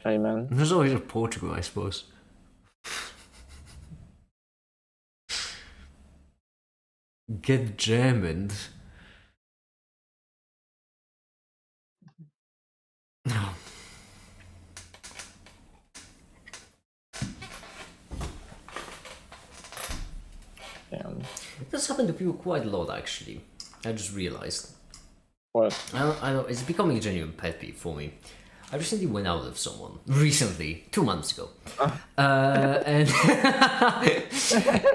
Speaker 2: Amen.
Speaker 1: There's always a Portugal, I suppose. Get German. No.
Speaker 2: Damn.
Speaker 1: This happened to people quite a lot, actually. I just realized.
Speaker 2: What?
Speaker 1: I know, it's becoming a genuine pet peeve for me. I recently went out with someone. Recently, 2 months ago. And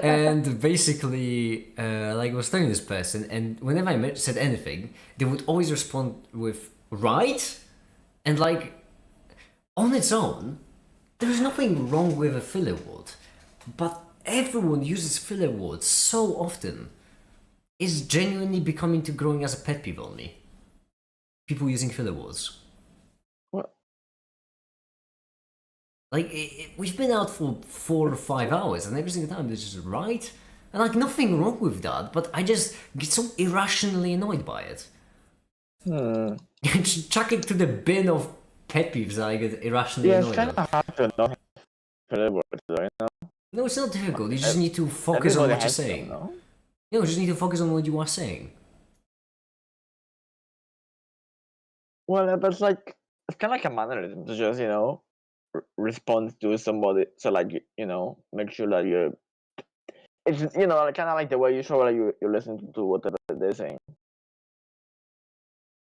Speaker 1: and basically, like I was telling this person, and whenever I said anything, they would always respond with right, and like on its own, there's nothing wrong with a filler word, but everyone uses filler words so often. It's genuinely becoming to growing as a pet peeve on me. People using filler words.
Speaker 2: What?
Speaker 1: Like, we've been out for 4 or 5 hours, and every single time there's just right, and like nothing wrong with that, but I just get so irrationally annoyed by it. Chuck it to the bin of pet peeves that I get irrationally
Speaker 2: Yeah,
Speaker 1: annoyed
Speaker 2: it's kind
Speaker 1: at.
Speaker 2: of hard to not filler words, right now.
Speaker 1: No, it's not difficult. You just need to focus on
Speaker 2: Everybody
Speaker 1: what you're
Speaker 2: has them,
Speaker 1: saying.
Speaker 2: no?
Speaker 1: You just need to focus on what you are saying.
Speaker 2: Well, but it's like it's kind of like a mannerism to just respond to somebody. So like make sure that you're. It's kind of like the way you show that you listen to whatever they're saying.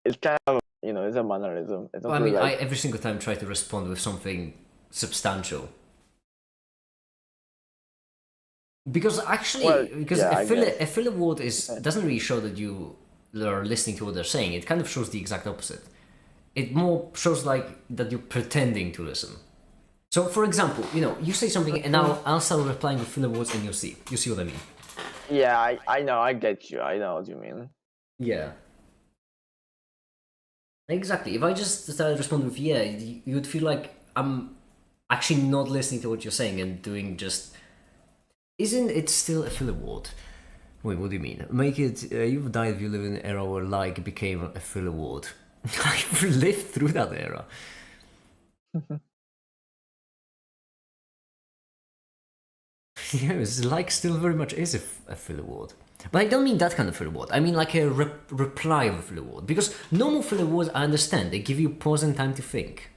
Speaker 2: It's kind of it's a mannerism. It's not
Speaker 1: Well, I mean,
Speaker 2: really
Speaker 1: I
Speaker 2: like
Speaker 1: every single time try to respond with something substantial. Because actually, a filler word doesn't really show that you are listening to what they're saying. It kind of shows the exact opposite. It more shows like that you're pretending to listen. So, for example, you say something, and now I'll start replying with filler words, and you see what I mean.
Speaker 2: Yeah, I know, I get you. I know what you mean.
Speaker 1: Yeah. Exactly. If I just started responding with yeah, you would feel like I'm actually not listening to what you're saying and doing just. Isn't it still a filler word? Wait, what do you mean? Make it. You've died if you live in an era where like became a filler word. I've lived through that era. Yes, like still very much is a filler word. But I don't mean that kind of filler word. I mean like a reply of a filler word. Because normal filler words, I understand. They give you pause and time to think.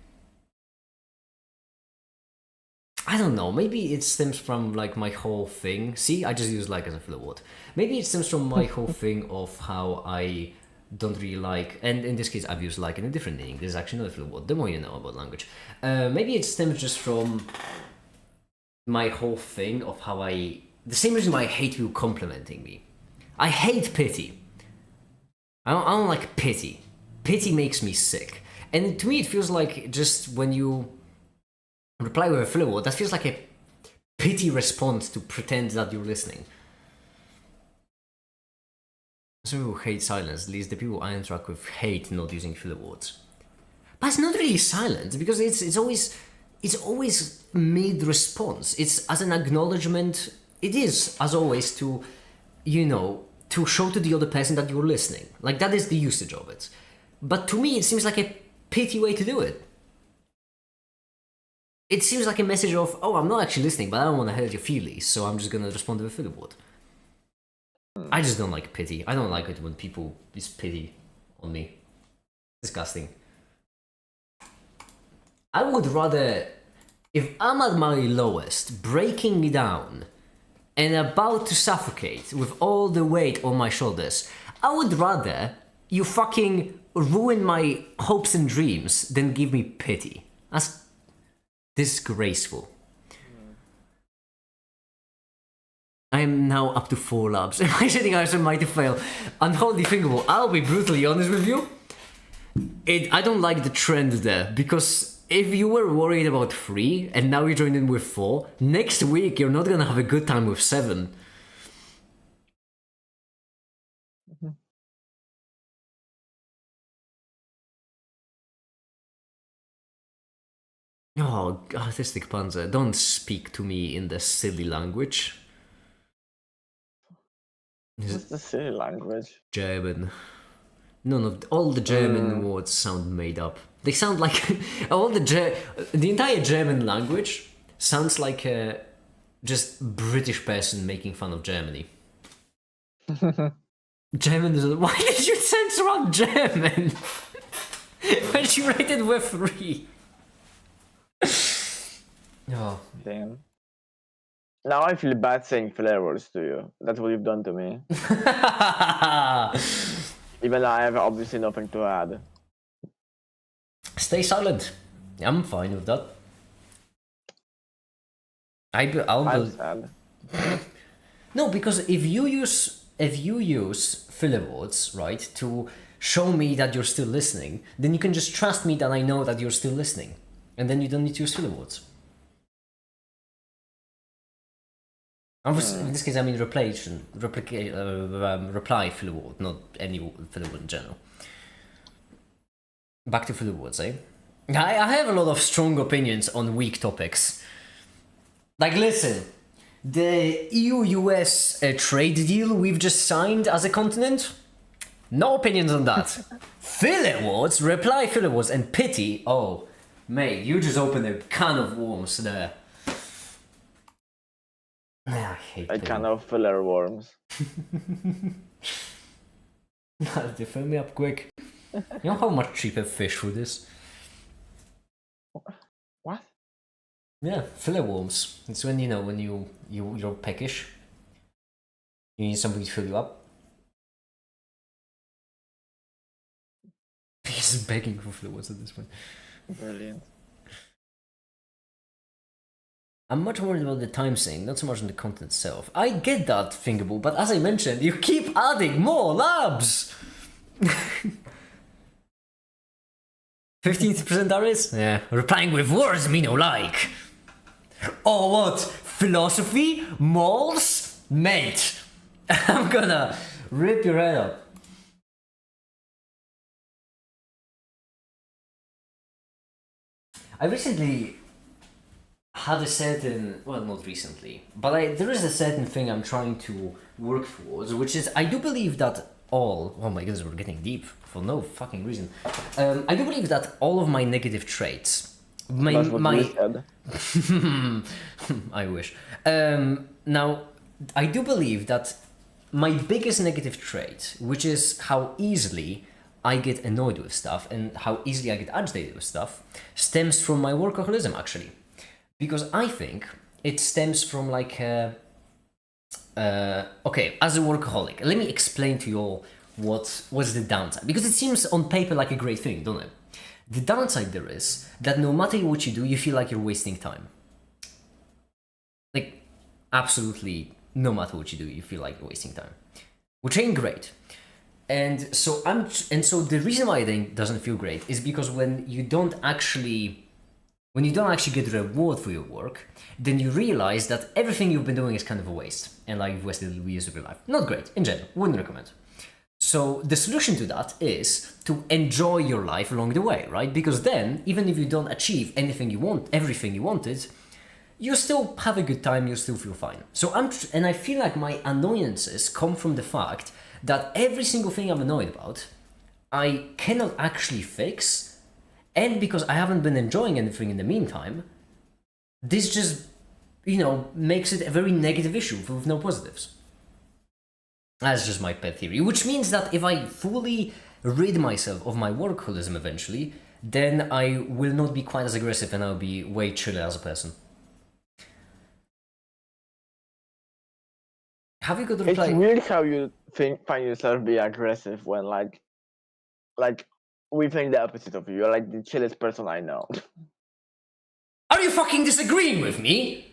Speaker 1: I don't know, maybe it stems from like my whole thing. See, I just use like as a filler word. Maybe it stems from my whole thing of how I don't really like, and in this case I've used like in a different meaning. This is actually not a filler word, the more you know about language. Maybe it stems just from my whole thing of how the same reason why I hate people complimenting me. I hate pity. I don't like pity. Pity makes me sick. And to me it feels like just when you reply with a filler word, that feels like a pity response to pretend that you're listening. Some people hate silence, at least the people I interact with hate not using filler words. But it's not really silence, because it's always mid response. It's as an acknowledgement, it is, as always, to you know, to show to the other person that you're listening. Like, that is the usage of it. But to me, it seems like a pity way to do it. It seems like a message of, oh, I'm not actually listening, but I don't want to hurt your feelings, so I'm just gonna respond with a filler word. I just don't like pity. I don't like it when people use pity on me. Disgusting. I would rather, if I'm at my lowest, breaking me down, and about to suffocate with all the weight on my shoulders, I would rather you fucking ruin my hopes and dreams than give me pity. That's disgraceful. I am now up to 4 labs. Am I sitting out some mighty fail? Unholy thinkable. I'll be brutally honest with you. I don't like the trend there, because if you were worried about 3 and now you joined in with 4, next week you're not gonna have a good time with 7. Oh, artistic panzer, don't speak to me in the silly language.
Speaker 2: What's the silly language?
Speaker 1: German. No, all the German words sound made up. They sound like the entire German language sounds like a just British person making fun of Germany. German is. Why did you censor out German? When you rated with 3? Oh.
Speaker 2: Damn. Now I feel bad saying flavors to you. That's what you've done to me. Even though I have obviously nothing to add.
Speaker 1: Stay silent. I'm fine with that.
Speaker 2: I'm sad.
Speaker 1: No, because if you use filler words, right, to show me that you're still listening, then you can just trust me that I know that you're still listening, and then you don't need to use filler words. In this case, I mean reply filler word, not any filler word in general. Back to filler words, eh? I have a lot of strong opinions on weak topics. Like, listen, the EU-US trade deal we've just signed as a continent? No opinions on that. Filler words, reply filler words, and pity. Oh, mate, you just opened a can of worms there. I hate
Speaker 2: I kind of filler worms.
Speaker 1: They fill me up quick. You know how much cheaper fish food is?
Speaker 2: What?
Speaker 1: Yeah, filler worms. It's when you're peckish. You need somebody to fill you up. He's begging for filler worms at this point.
Speaker 2: Brilliant.
Speaker 1: I'm much worried about the time saying, not so much on the content itself. I get that, Fingerable, but as I mentioned, you keep adding more labs! 15% there is? Yeah. Replying with words me no like. Oh, what? Philosophy? Malls? Mate! I'm gonna rip your head up. I recently had a certain, well, not recently, but there is a certain thing I'm trying to work towards, which is I do believe that oh my goodness, we're getting deep for no fucking reason. I do believe that all of my negative traits, I wish. Now, I do believe that my biggest negative trait, which is how easily I get annoyed with stuff and how easily I get agitated with stuff, stems from my workaholism, actually. Because I think it stems from like okay, as a workaholic, let me explain to you all what's the downside. Because it seems on paper like a great thing, don't it? The downside there is that no matter what you do, you feel like you're wasting time. Like, absolutely, no matter what you do, you feel like you're wasting time. Which ain't great. And so the reason why it doesn't feel great is because when you don't actually get a reward for your work, then you realize that everything you've been doing is kind of a waste, and like you've wasted years of your life. Not great, in general, wouldn't recommend. So the solution to that is to enjoy your life along the way, right? Because then, even if you don't achieve everything you wanted, you still have a good time, you still feel fine. So and I feel like my annoyances come from the fact that every single thing I'm annoyed about, I cannot actually fix, and because I haven't been enjoying anything in the meantime, this just, makes it a very negative issue with no positives. That's just my pet theory, which means that if I fully rid myself of my workaholism eventually, then I will not be quite as aggressive and I'll be way chiller as a person. Have you got to reply?
Speaker 2: It's weird how you find yourself be aggressive when like we think the opposite of you. You're like the chillest person I know.
Speaker 1: Are you fucking disagreeing with me?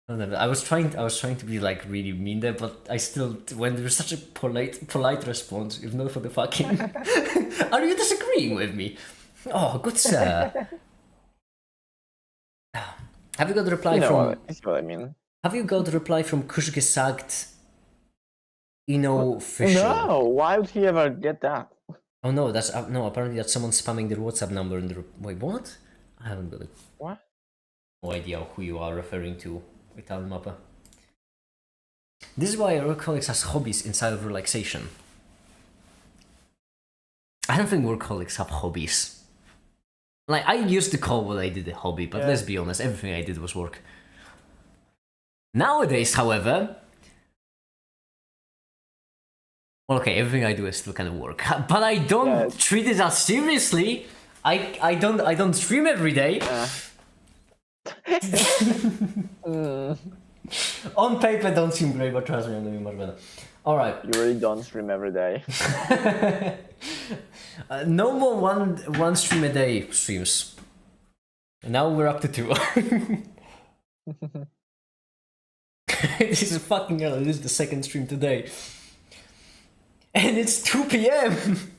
Speaker 1: I was trying to be like really mean there, but I still, when there's such a polite response, if not for the fucking, are you disagreeing with me? Oh, good sir. Have you got a reply from?
Speaker 2: That's what I mean.
Speaker 1: Have you got a reply from Kushgesagt? Official.
Speaker 2: No, why would he ever get that?
Speaker 1: Oh no, that's no. Apparently, that's someone spamming their WhatsApp number in the. Wait, what? I haven't got it.
Speaker 2: What?
Speaker 1: No idea who you are referring to, Italian Mappa. This is why workaholics has hobbies inside of relaxation. I don't think workaholics have hobbies. Like, I used to call what I did a hobby, but let's be honest, everything I did was work. Nowadays, however, well, okay, everything I do is still kind of work, but I don't treat it as seriously. I don't stream every day. On paper, don't seem great, but trust me, I'm gonna be much better. All right.
Speaker 2: You really don't stream every day.
Speaker 1: No more one stream a day streams. Now we're up to 2. This is fucking hell. This is the second stream today, and it's 2 p.m.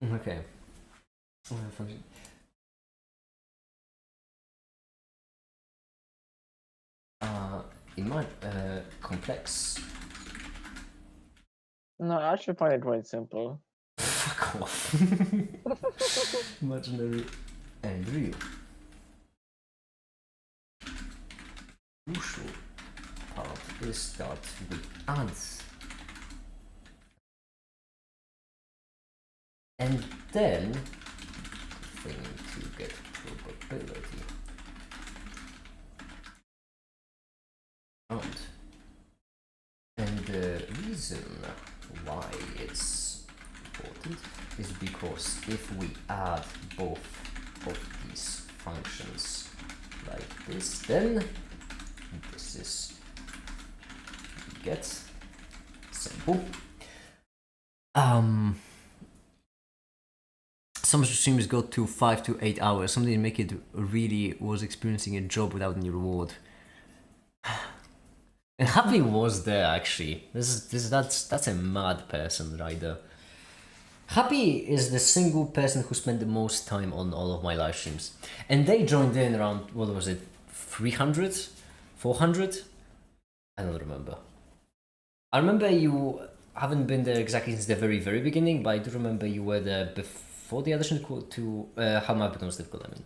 Speaker 1: Okay. In my complex.
Speaker 2: No, I actually find it quite simple.
Speaker 1: Fuck off. Imaginary and real. Crucial part is that we add and then thing to get probability. And the reason why it's important is because if we add both of these functions like this, then this is get simple. Some streamers go to 5 to 8 hours. Somebody make it really was experiencing a job without any reward. And Happy was there actually. That's a mad person right there. Happy is the single person who spent the most time on all of my live streams. And they joined in around, what was it, 300? 400? I don't remember. I remember you haven't been there exactly since the very, very beginning, but I do remember you were there before the addition to How My Becomes Difficult, I mean.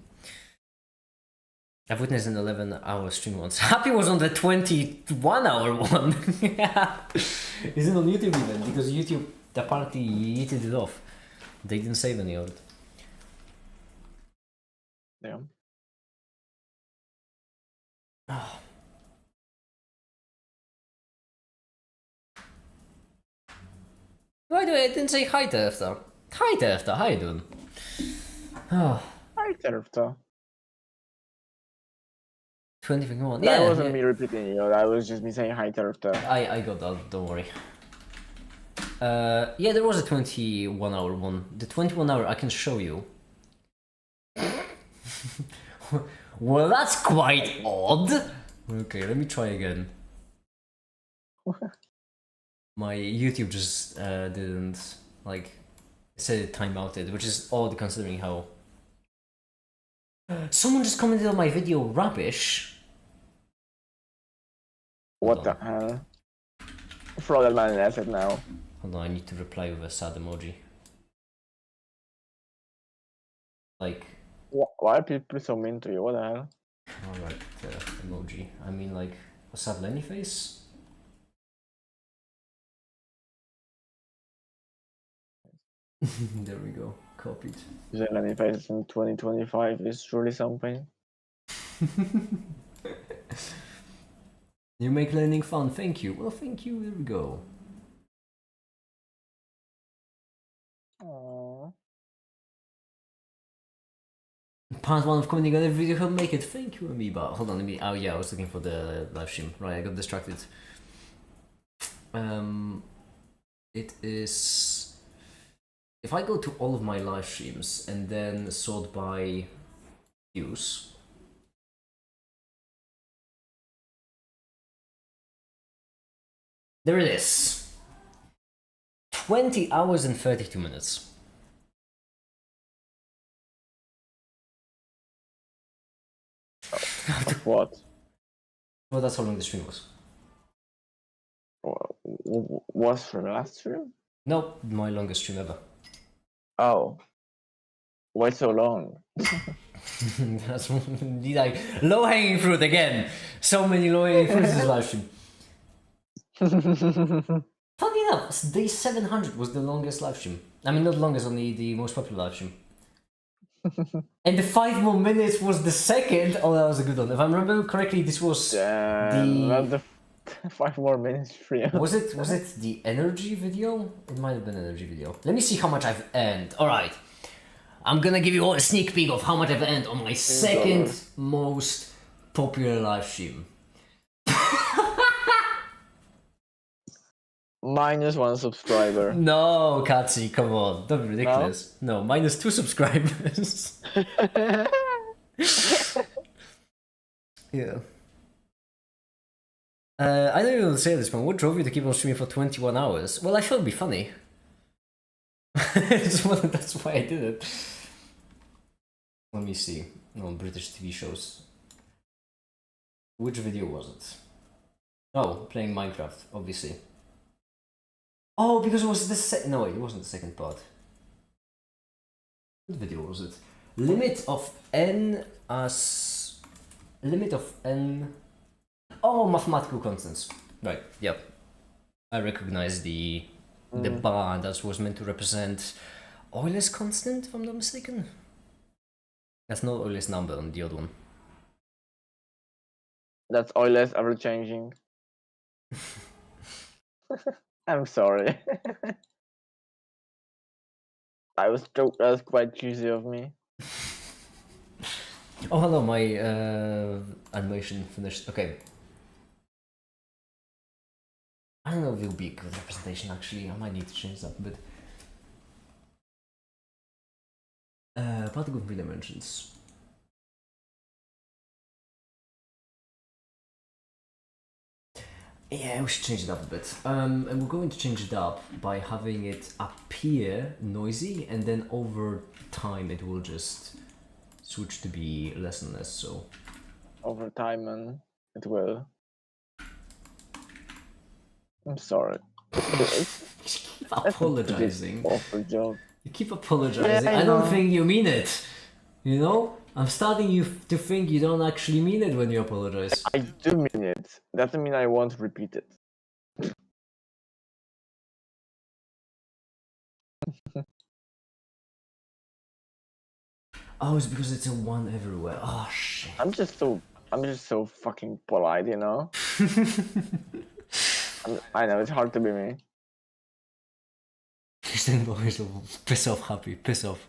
Speaker 1: I've witnessed an 11-hour stream once. Happy was on the 21-hour one. Is it on YouTube even? Because YouTube apparently yeeted it off. They didn't save any of it.
Speaker 2: Yeah.
Speaker 1: Oh. By the way, I didn't say hi to Efta. Hi to Efta, how you doing? Oh.
Speaker 2: Hi, Terfta.
Speaker 1: 21.
Speaker 2: That
Speaker 1: Yeah,
Speaker 2: wasn't me repeating you, that was just me saying hi, Terfta.
Speaker 1: I got that, don't worry. Yeah, there was a 21-hour one. The 21-hour I can show you. Well, that's quite odd. Okay, let me try again. My YouTube just didn't, like, said it timeouted, which is odd considering how... Someone just commented on my video rubbish.
Speaker 2: What the hell? Frog man in asset now.
Speaker 1: Hold on, I need to reply with a sad emoji. Like,
Speaker 2: why are people so mean to you? What the hell?
Speaker 1: alright, emoji. I mean, like, what's up, Lenny face? There we go, copied.
Speaker 2: Zeleny faces in 2025 is truly something.
Speaker 1: You make learning fun, thank you. Well, thank you, there we go.
Speaker 2: Aww.
Speaker 1: Part 1 of commenting on every video, help make it. Thank you, Amoeba. Hold on, let me. Oh, yeah, I was looking for the live stream. Right, I got distracted. It is. If I go to all of my live streams and then sort by views. There it is. 20 hours and 32 minutes.
Speaker 2: What?
Speaker 1: Well, that's how long the stream was.
Speaker 2: Was from last stream?
Speaker 1: Nope, my longest stream ever.
Speaker 2: Oh. Why so long?
Speaker 1: That's like low-hanging fruit again. So many low-hanging fruits this live stream. Funny enough, day 700 was the longest live stream. I mean, not longest, only the most popular live stream. And the 5 more minutes was the second. Oh, that was a good one. If I remember correctly, this was
Speaker 2: Not the 5 more minutes free.
Speaker 1: Was it the energy video? It might have been energy video. Let me see how much I've earned. All right, I'm gonna give you all a sneak peek of how much I've earned on my second most popular live stream.
Speaker 2: -1 subscriber.
Speaker 1: No, Katsi, come on, don't be ridiculous. No, -2 subscribers. Yeah. I don't even say this, man. What drove you to keep on streaming for 21 hours? Well, I thought it'd be funny. That's why I did it. Let me see. No, British TV shows. Which video was it? Oh, playing Minecraft, obviously. Oh, because it was the no, it wasn't the second part. What video was it? Limit of n as... Limit of n... Oh, mathematical constants. Right, yep. I recognize the bar that was meant to represent Euler's constant, if I'm not mistaken. That's not Euler's number on the other one.
Speaker 2: That's Euler's ever changing. I'm sorry. I was quite cheesy of me.
Speaker 1: Oh, hello, my animation finished. Okay. I don't know if it'll be a good representation actually. I might need to change that a bit. Particle of 3 dimensions. Yeah, we should change it up a bit. And we're going to change it up by having it appear noisy, and then over time it will just switch to be less and less so.
Speaker 2: Over time, and it will. I'm sorry.
Speaker 1: Keep apologizing.
Speaker 2: Awful joke.
Speaker 1: You keep apologizing.
Speaker 2: Yeah,
Speaker 1: I don't think you mean it. You know? I'm starting to think you don't actually mean it when you apologize.
Speaker 2: I do mean it. Doesn't mean I won't repeat it.
Speaker 1: Oh, it's because it's a 1 everywhere. Oh shit.
Speaker 2: I'm just so fucking polite, you know? I know, it's hard to be me.
Speaker 1: Christian boys will piss off happy, piss off.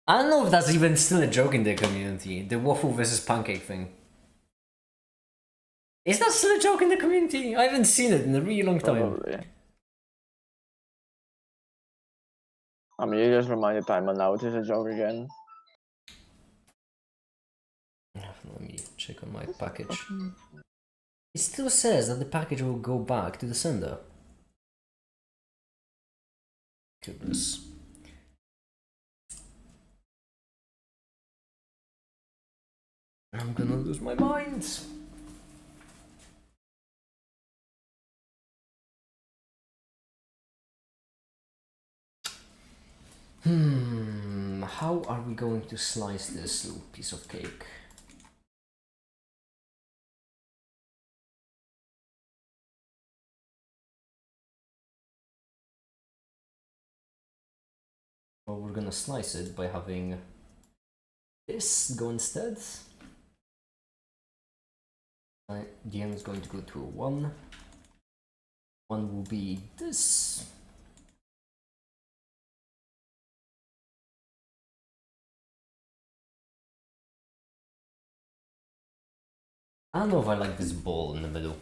Speaker 1: I don't know if that's even still a joke in the community, the waffle versus pancake thing. Is that still a joke in the community? I haven't seen it in a really long time.
Speaker 2: Probably. I mean, you just reminded time, and now it is a joke again.
Speaker 1: Let me check on my package. It still says that the package will go back to the sender. Goodness. I'm gonna lose my mind. how are we going to slice this little piece of cake? Well, we're gonna slice it by having this go instead. The end is going to go to a 1. 1 will be this. I don't know if I like this ball in the middle.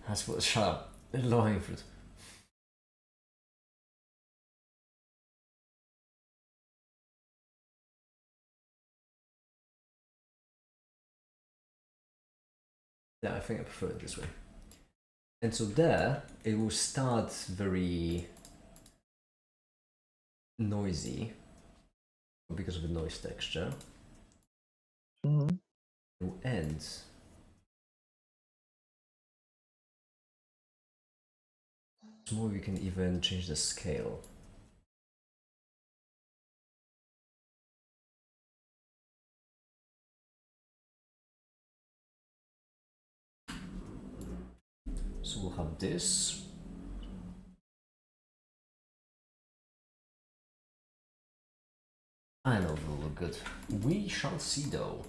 Speaker 1: That's what. Shut up. Low hanging fruit. Yeah, I think I prefer it this way. And so there, it will start very noisy because of the noise texture.
Speaker 2: Mm-hmm.
Speaker 1: It will end small. We can even change the scale. So we'll have this. I know it will look good. We shall see though.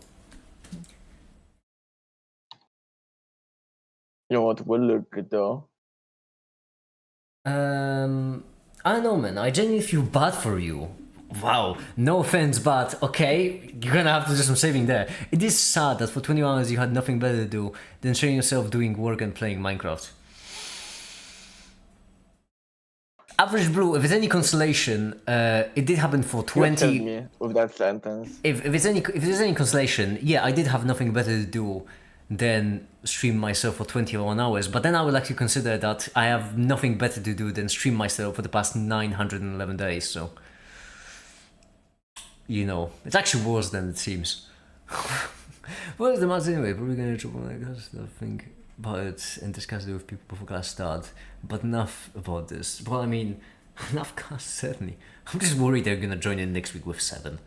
Speaker 2: You know what would look good though?
Speaker 1: I don't know, man. I genuinely feel bad for you. Wow, no offense, but okay, you're gonna have to do some saving there. It is sad that for 21 hours you had nothing better to do than showing yourself doing work and playing Minecraft. Average Blue, if it's any consolation, it did happen for 20.
Speaker 2: You killed me with that sentence.
Speaker 1: If there's any consolation, yeah, I did have nothing better to do than stream myself for 21 hours. But then I would like to consider that I have nothing better to do than stream myself for the past 911 days. So, you know, it's actually worse than it seems. What is the matter anyway? Probably gonna trouble like that. Think about it and discuss it with people before class start. But enough about this. Well, I mean, enough class certainly. I'm just worried they're gonna join in next week with 7.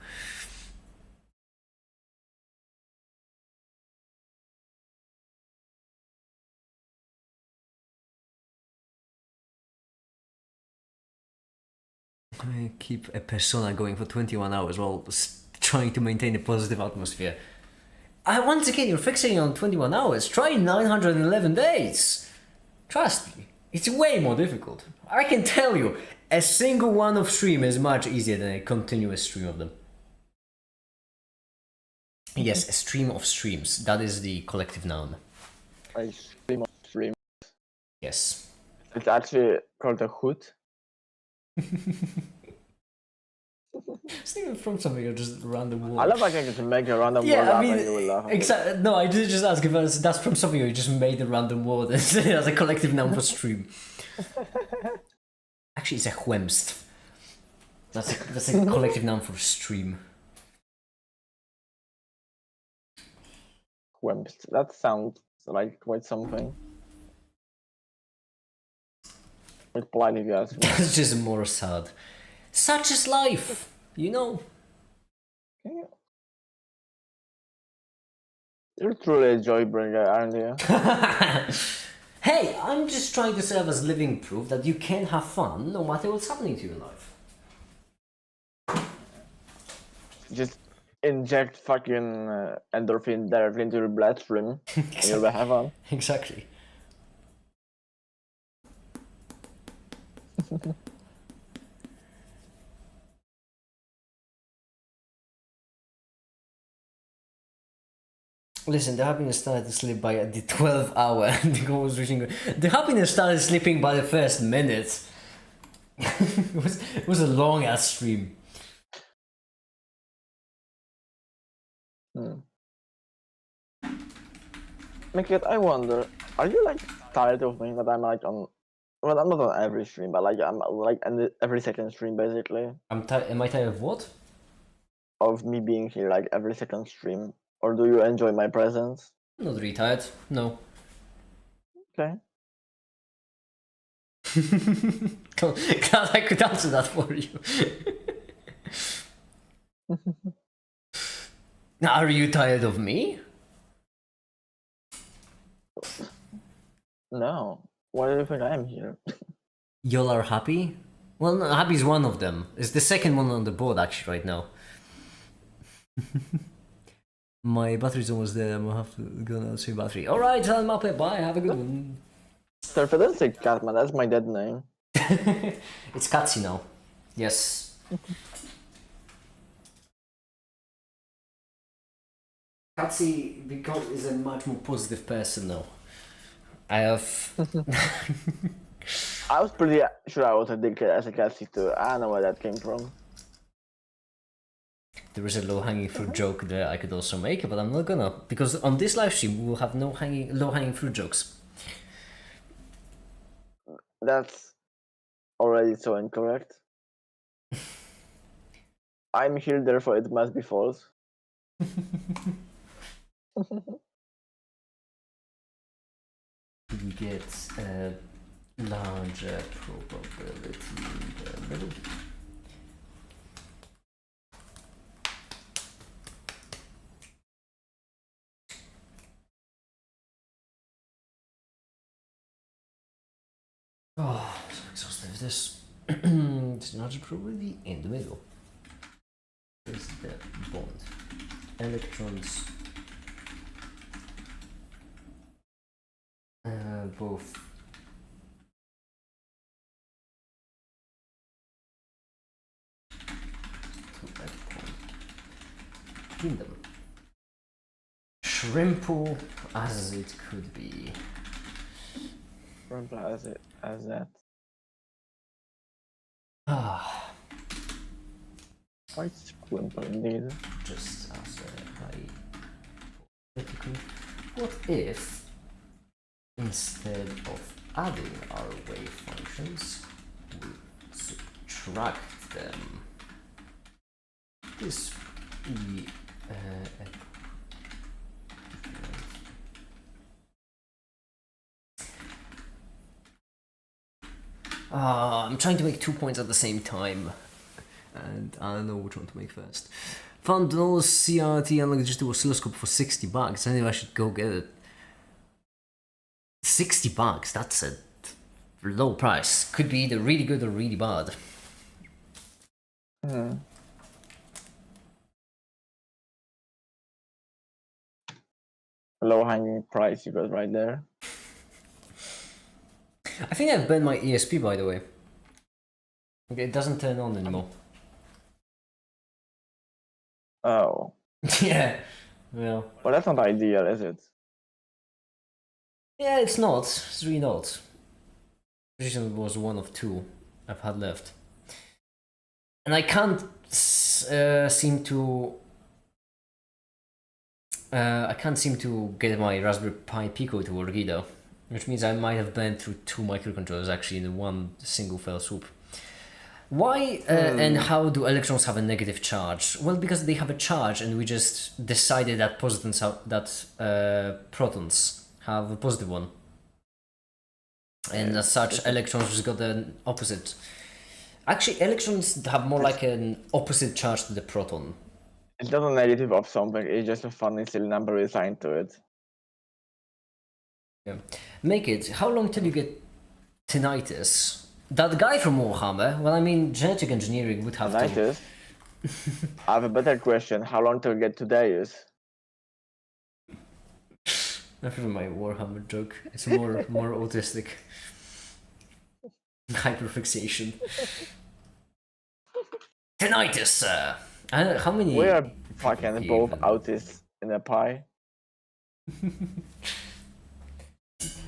Speaker 1: I keep a persona going for 21 hours while trying to maintain a positive atmosphere. Once again, you're fixating on 21 hours. Try 911 days. Trust me, it's way more difficult. I can tell you, a single one of stream is much easier than a continuous stream of them. Yes, a stream of streams. That is the collective noun.
Speaker 2: A stream of stream.
Speaker 1: Yes.
Speaker 2: It's actually called a hoot.
Speaker 1: It's not even from something or just random word.
Speaker 2: I love like I can make a random word
Speaker 1: Yeah, I
Speaker 2: up
Speaker 1: mean,
Speaker 2: and you will laugh.
Speaker 1: exactly. No, I did just ask if that's from something or you just made a random word as a collective noun for stream. Actually, it's a whemst. That's a collective noun for stream.
Speaker 2: Wimps. That sounds like quite something. Quite polite if you ask me.
Speaker 1: That's just more sad. Such is life, you know.
Speaker 2: Yeah. You're truly a joy bringer, aren't you?
Speaker 1: Hey, I'm just trying to serve as living proof that you can have fun no matter what's happening to your life.
Speaker 2: Just inject fucking endorphin directly into your bloodstream and you'll have fun.
Speaker 1: Exactly. Listen, the happiness started to slip by the 12th hour and the goal was reaching. The happiness started slipping by the first minute. It was a long ass stream.
Speaker 2: Mikit, I wonder, are you like tired of me that I'm like on? Well, I'm not on every stream, but like I'm like every second stream basically.
Speaker 1: Am I tired of what?
Speaker 2: Of me being here like every second stream, or do you enjoy my presence?
Speaker 1: Not really tired. No.
Speaker 2: Okay.
Speaker 1: Glad I could answer that for you. Are you tired of me?
Speaker 2: No. Why do you think I am here?
Speaker 1: Y'all are happy? Well, no, happy is one of them. It's the second one on the board actually right now. My battery's almost dead. I'm gonna have to go now to save battery. Alright, Alan Mappe, bye, have a good one.
Speaker 2: Surfer, don't say Catman, that's my dead name.
Speaker 1: It's Katsi now. Yes. Katsi is a much more positive person now. I have.
Speaker 2: I was pretty sure I was a dickhead as a Cathy too. I don't know where that came from.
Speaker 1: There is a low-hanging fruit joke that I could also make, but I'm not gonna, because on this live stream we will have no low-hanging fruit jokes.
Speaker 2: That's already so incorrect. I'm here, therefore it must be false.
Speaker 1: We get a larger probability in the middle. Oh, so exhaustive. This it's larger probability in the middle. Is the bond. Electrons both in them. Shrimple as it could be.
Speaker 2: Shrimple as that.
Speaker 1: Ah,
Speaker 2: Quite Shrimple indeed.
Speaker 1: just as a hypothetical. What if instead of adding our wave functions, we subtract them? This be I'm trying to make 2 points at the same time, and I don't know which one to make first. Found an old CRT analog digital oscilloscope for $60. Anyway, I should go get it. $60, that's a low price. Could be either really good or really bad.
Speaker 2: Low hanging price you got right there.
Speaker 1: I think I've burned my ESP, by the way. Okay, it doesn't turn on anymore.
Speaker 2: Oh.
Speaker 1: Yeah. Well,
Speaker 2: that's not ideal, is it?
Speaker 1: yeah, it's not. It's really not. Position was one of two I've had left. And I can't seem to... I can't seem to get my Raspberry Pi Pico to work either. Which means I might have burned through 2 microcontrollers actually in one single fell swoop. Why and how do electrons have a negative charge? Well, because they have a charge and we just decided that protons have a positive one. And as such, electrons just got an opposite. Actually, electrons have more like an opposite charge to the proton.
Speaker 2: It's not a negative of something, it's just a funny silly number assigned to it.
Speaker 1: Yeah. Make it. How long till you get tinnitus? That guy from Warhammer, well, I mean, genetic engineering would have
Speaker 2: Tinnitus? I have a better question. How long till you get to Deus?
Speaker 1: Not even my Warhammer joke. It's more autistic. Hyperfixation. Tinnitus, sir! How many...
Speaker 2: We are fucking both autists in a pie.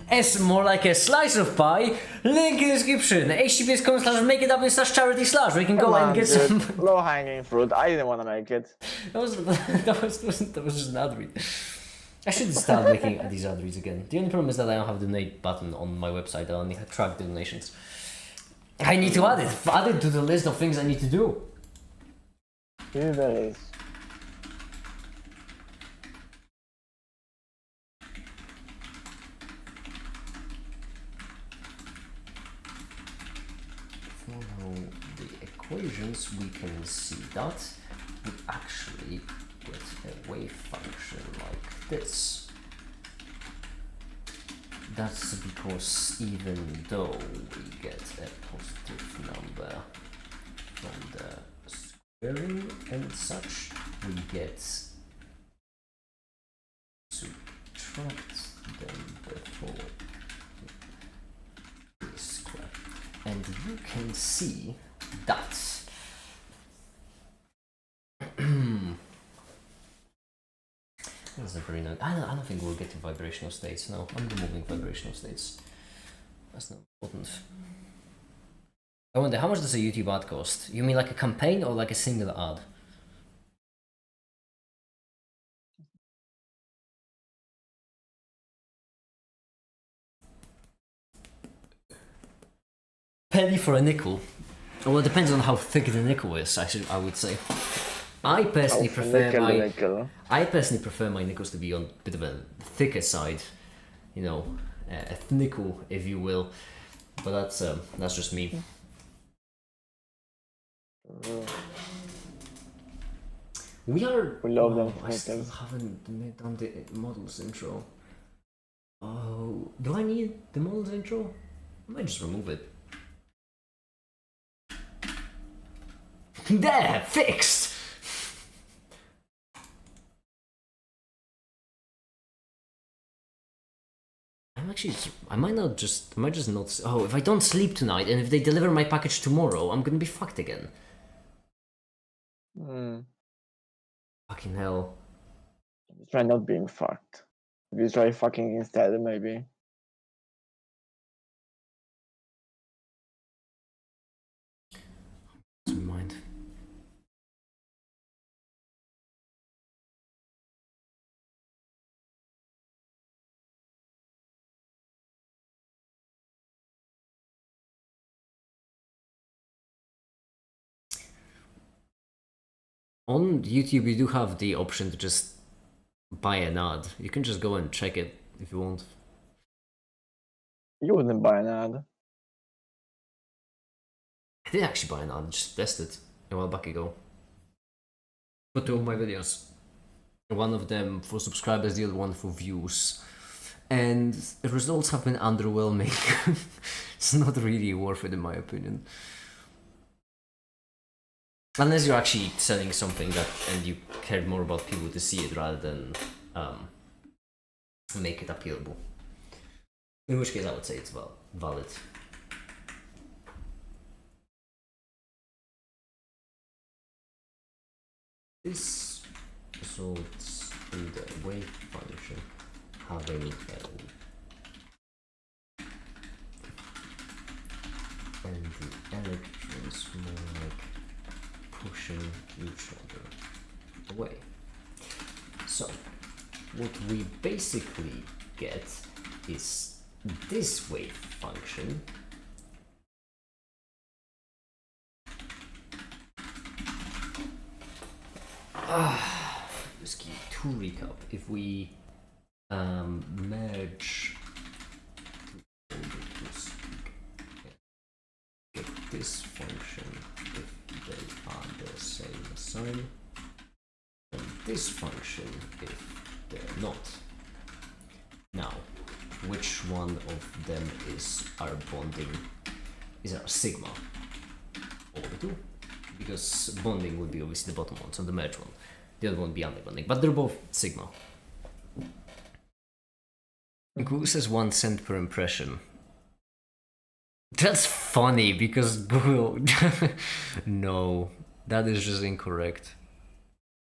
Speaker 1: S more like a slice of pie. Link in description. https://makeithappen/charity/ where you can go and get some.
Speaker 2: Low hanging fruit. I didn't want to make it.
Speaker 1: that was just an ad read. I should start making these ad reads again. The only problem is that I don't have the donate button on my website. I only track donations. I need to add it. Add it to the list of things I need to do.
Speaker 2: Here there is.
Speaker 1: Follow the equations, we can see that actually get a wave function like this. That's because even though we get a positive number from the squaring and such, we get subtract them before the square. And you can see that that's a very nice. I don't think we'll get to vibrational states. No, I'm removing vibrational states. That's not important. I wonder, how much does a YouTube ad cost? You mean like a campaign or like a single ad? Penny for a nickel. Well, it depends on how thick the nickel is. I would say. I personally prefer my nickels to be on a bit of a thicker side, you know, a nickel, if you will. But that's just me. We
Speaker 2: love them.
Speaker 1: I still haven't done the models intro. Oh, do I need the models intro? I might just remove it. There, fixed. I might just not. Oh, if I don't sleep tonight and if they deliver my package tomorrow, I'm gonna be fucked again. Fucking hell.
Speaker 2: Try not being fucked. You try fucking instead, maybe.
Speaker 1: Mind. On YouTube, you do have the option to just buy an ad. You can just go and check it if you want.
Speaker 2: You wouldn't buy an ad.
Speaker 1: I did actually buy an ad, just tested a while back ago. For 2 of my videos. One of them for subscribers, the other one for views. And the results have been underwhelming. It's not really worth it in my opinion. Unless you're actually selling something and you care more about people to see it rather than make it appealable. In which case I would say it's valid. This results in the wave function having and the electrons more like pushing each other away. So what we basically get is this wave function just to recap, if we merge get this function if they are the same sign, and this function if they're not. Now, which one of them is our bonding? Is our sigma? All the two? Because bonding would be obviously the bottom one, so the merge one. The other one would be anti-bonding, but they're both sigma. Google says 1 cent per impression. That's funny because Google. No, that is just incorrect.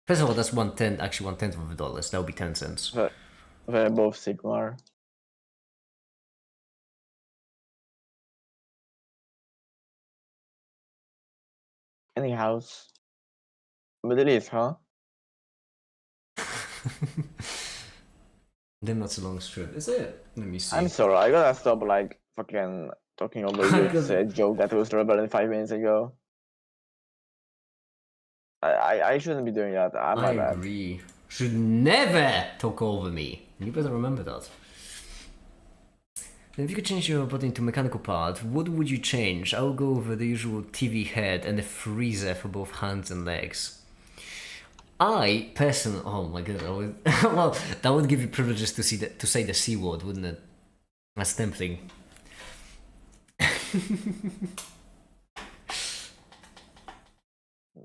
Speaker 1: First of all, that's 1/10, actually 1/10 of $1. That would be 10 cents.
Speaker 2: They're both sigma. Anyhow, Middle East, huh?
Speaker 1: Then that's a long strip. Is it? Let me see.
Speaker 2: I'm sorry, I gotta stop like fucking talking over your joke that was relevant 5 minutes ago. I shouldn't be doing that. I
Speaker 1: agree. Should never talk over me. You better remember that. Then if you could change your body into a mechanical part, what would you change? I will go over the usual TV head and the freezer for both hands and legs. I personally, oh my god, well, that would give you privileges to say the C word, wouldn't it? That's tempting.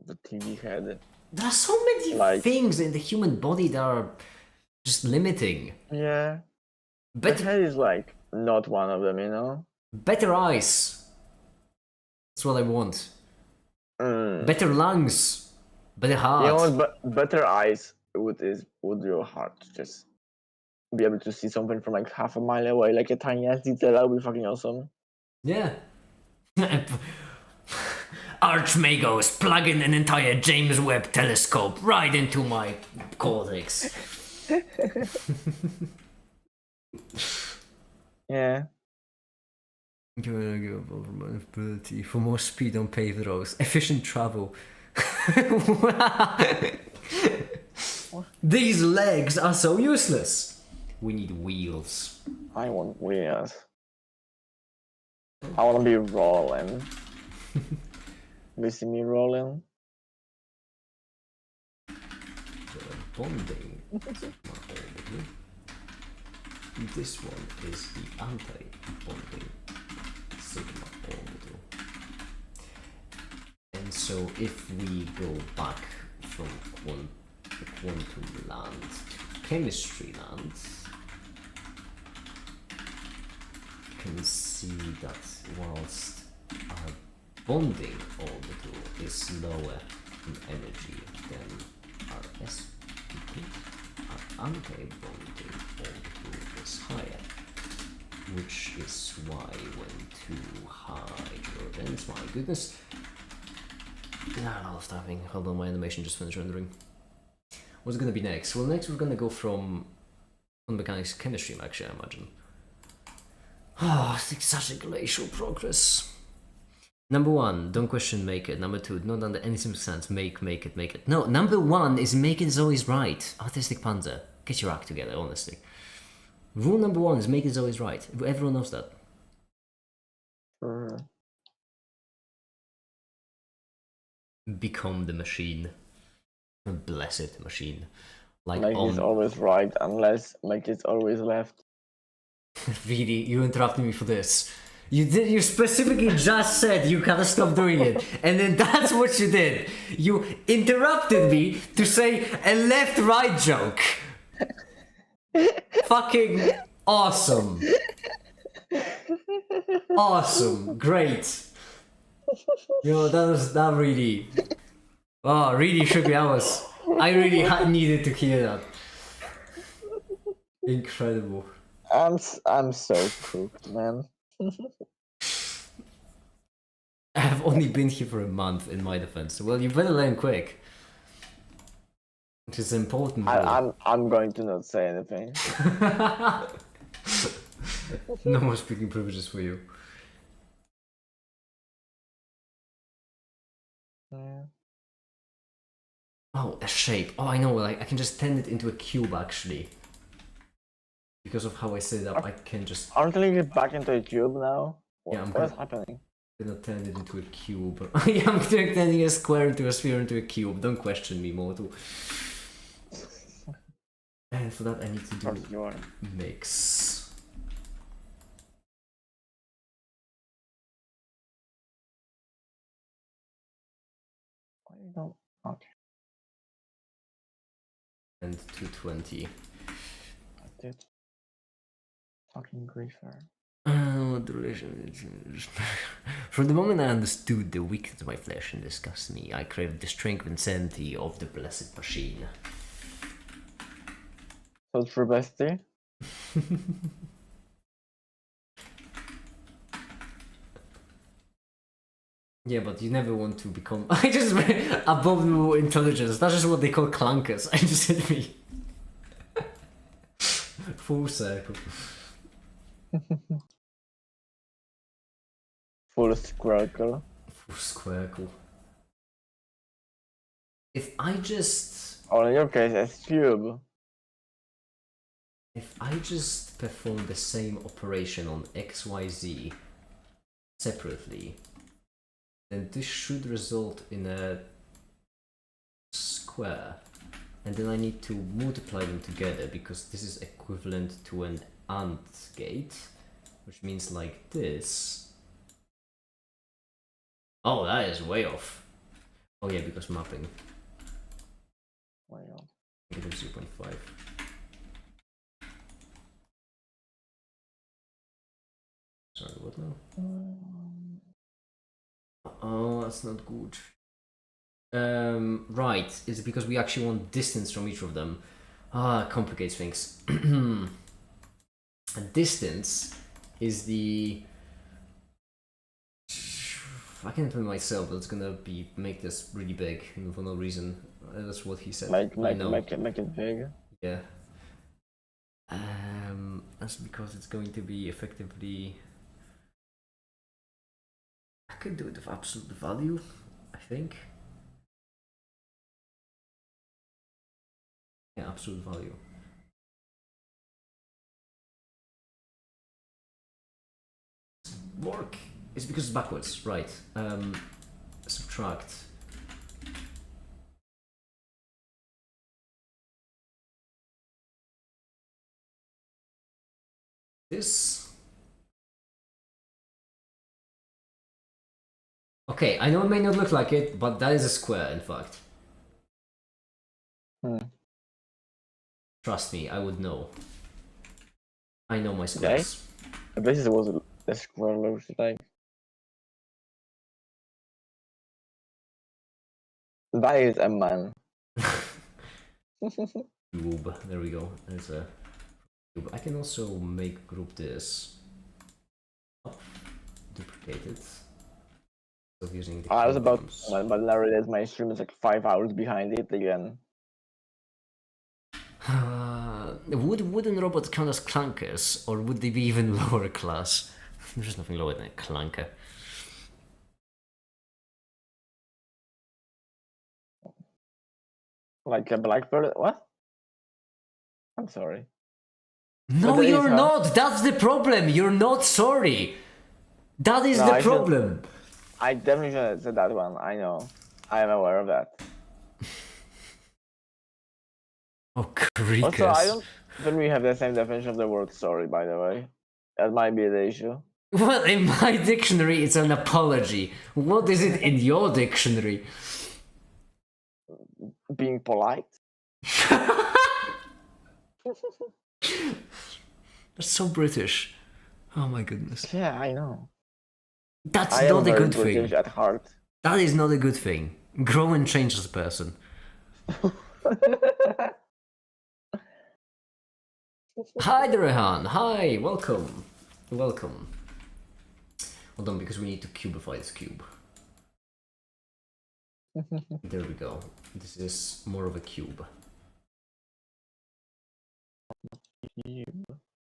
Speaker 2: The TV head.
Speaker 1: There are so many things in the human body that are just limiting.
Speaker 2: Yeah. The head is like not one of them, you know?
Speaker 1: Better eyes. That's what I want. Better lungs. Better heart.
Speaker 2: You know what? Better eyes would your heart just be able to see something from like half a mile away, like a tiny ass detail. That would be fucking awesome.
Speaker 1: Yeah. Archmagos, plug in an entire James Webb telescope right into my cortex.
Speaker 2: Yeah.
Speaker 1: Ability for more speed on paved roads, efficient travel. These legs are so useless. We need wheels.
Speaker 2: I want wheels. I want to be rolling. You see me rolling?
Speaker 1: Bonding. This one is the anti-bonding sigma orbital. And so if we go back from quantum land to chemistry land, you can see that whilst our bonding orbital is lower in energy than our sp2, our anti-bonding orbital is higher, which is why when two hydrogens, my goodness, a lot of tapping. Hold on, my animation just finished rendering. What's gonna be next? Well, next we're gonna go from mechanics to chemistry, actually, I imagine. Oh, it's such a glacial progress. Number one, don't question, make it. Number two, not under any sense, make it. No, number one is make it is always right. Artistic Panda, get your act together, honestly. Rule number one is make it is always right. Everyone knows that. Become the machine. A blessed machine. Like
Speaker 2: make it always right, unless make it always left.
Speaker 1: Really, you interrupted me for this. You specifically just said you gotta stop doing it, and then that's what you did. You interrupted me to say a left-right joke. Fucking awesome. Awesome, great. You know, that really, oh, really shook me. I really needed to hear that. Incredible.
Speaker 2: I'm so cooked, man.
Speaker 1: I have only been here for a month, in my defense. Well, you better learn quick. Which is important.
Speaker 2: I'm going to not say anything.
Speaker 1: No more speaking privileges for you.
Speaker 2: Yeah.
Speaker 1: Oh, a shape. Oh, I know. Like I can just turn it into a cube, actually. Because of how I set it up, I can just.
Speaker 2: Aren't you getting back into a cube now?
Speaker 1: What's
Speaker 2: happening?
Speaker 1: I'm gonna turn it into a cube. Yeah, I'm turning a square into a sphere into a cube. Don't question me, Mortal. And for that, I need to do mix.
Speaker 2: Why you don't? Okay.
Speaker 1: And 220.
Speaker 2: I did. Fucking griefer.
Speaker 1: From the moment I understood the weakness of my flesh and disgust me, I craved the strength and sanity of the blessed machine.
Speaker 2: So true, bestie.
Speaker 1: Yeah, but you never want to become. I just abominable intelligence. That's just what they call clunkers. I just hit me. Full circle.
Speaker 2: Full squircle.
Speaker 1: Full squircle. If I just.
Speaker 2: Oh, in your case, it's cube.
Speaker 1: If I just perform the same operation on XYZ separately, then this should result in a square. and then I need to multiply them together because this is equivalent to an AND gate, which means like this. Oh, that is way off. Oh yeah, because mapping.
Speaker 2: Way off.
Speaker 1: Negative 0.5. Sorry, what now? Oh, that's not good. Right, it's because we actually want distance from each of them. Ah, complicates things. A distance is the... I can't tell myself, but it's gonna make this really big for no reason. That's what he said.
Speaker 2: Make it big.
Speaker 1: Yeah. That's because it's going to be effectively... I could do it with absolute value, I think. Yeah, absolute value. Work. It's because it's backwards, right? Subtract. This. Okay, I know it may not look like it, but that is a square, in fact. Trust me, I would know. I know my squares.
Speaker 2: Okay. This was a square looks like. That is a man.
Speaker 1: Cube. There we go. There's a cube. I can also make group this. Duplicate it. Still using the
Speaker 2: I was about,
Speaker 1: columns.
Speaker 2: but now realize my stream is like 5 hours behind it again.
Speaker 1: Would wooden robots count as clunkers, or would they be even lower class? There's nothing lower than a clunker.
Speaker 2: Like a blackbird? What? I'm sorry.
Speaker 1: No, you're not! That's the problem! You're not sorry! That is the problem!
Speaker 2: I definitely should have said that one. I know. I am aware of that.
Speaker 1: Oh, creakers.
Speaker 2: Also, I don't think we have the same definition of the word sorry, by the way. That might be the issue.
Speaker 1: Well, in my dictionary, it's an apology. What is it in your dictionary?
Speaker 2: Being polite?
Speaker 1: That's so British. Oh my goodness.
Speaker 2: Yeah, I know.
Speaker 1: That's not a good
Speaker 2: British
Speaker 1: thing.
Speaker 2: at heart.
Speaker 1: That is not a good thing. Grow and change as a person. Hi, Rehan. Hi, welcome. Welcome. Hold on, because we need to cubify this cube. There we go. This is more of a cube.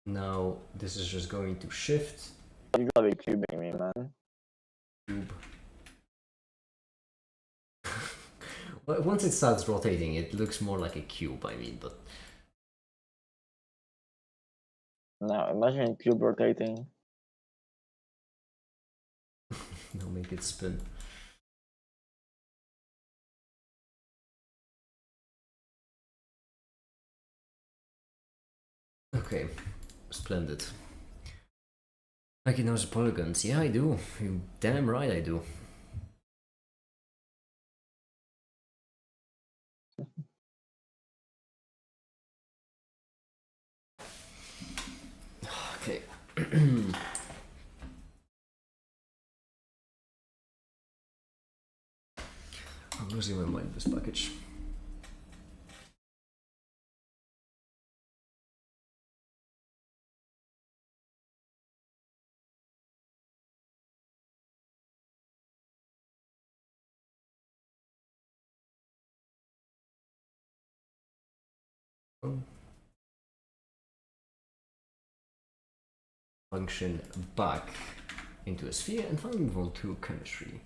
Speaker 1: Now, this is just going to shift.
Speaker 2: You gotta be cubing me, man.
Speaker 1: Cube. Well, once it starts rotating, it looks more like a cube, I mean, but...
Speaker 2: Now, imagine a cube rotating.
Speaker 1: Now make it spin. Okay, splendid. Like, he knows polygons. Yeah, I do. You damn right I do. Okay. I'm losing my mind with this package. Function back into a sphere and finally move on to chemistry.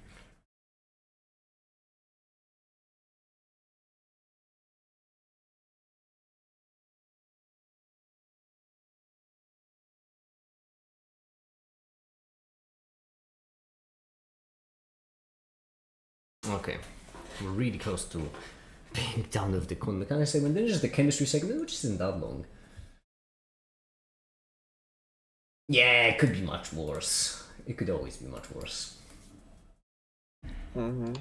Speaker 1: Okay, we're really close to being done with the quantum mechanics segment. Then there's the chemistry segment, which isn't that long. Yeah, it could be much worse. It could always be much worse.
Speaker 2: Mm-hmm.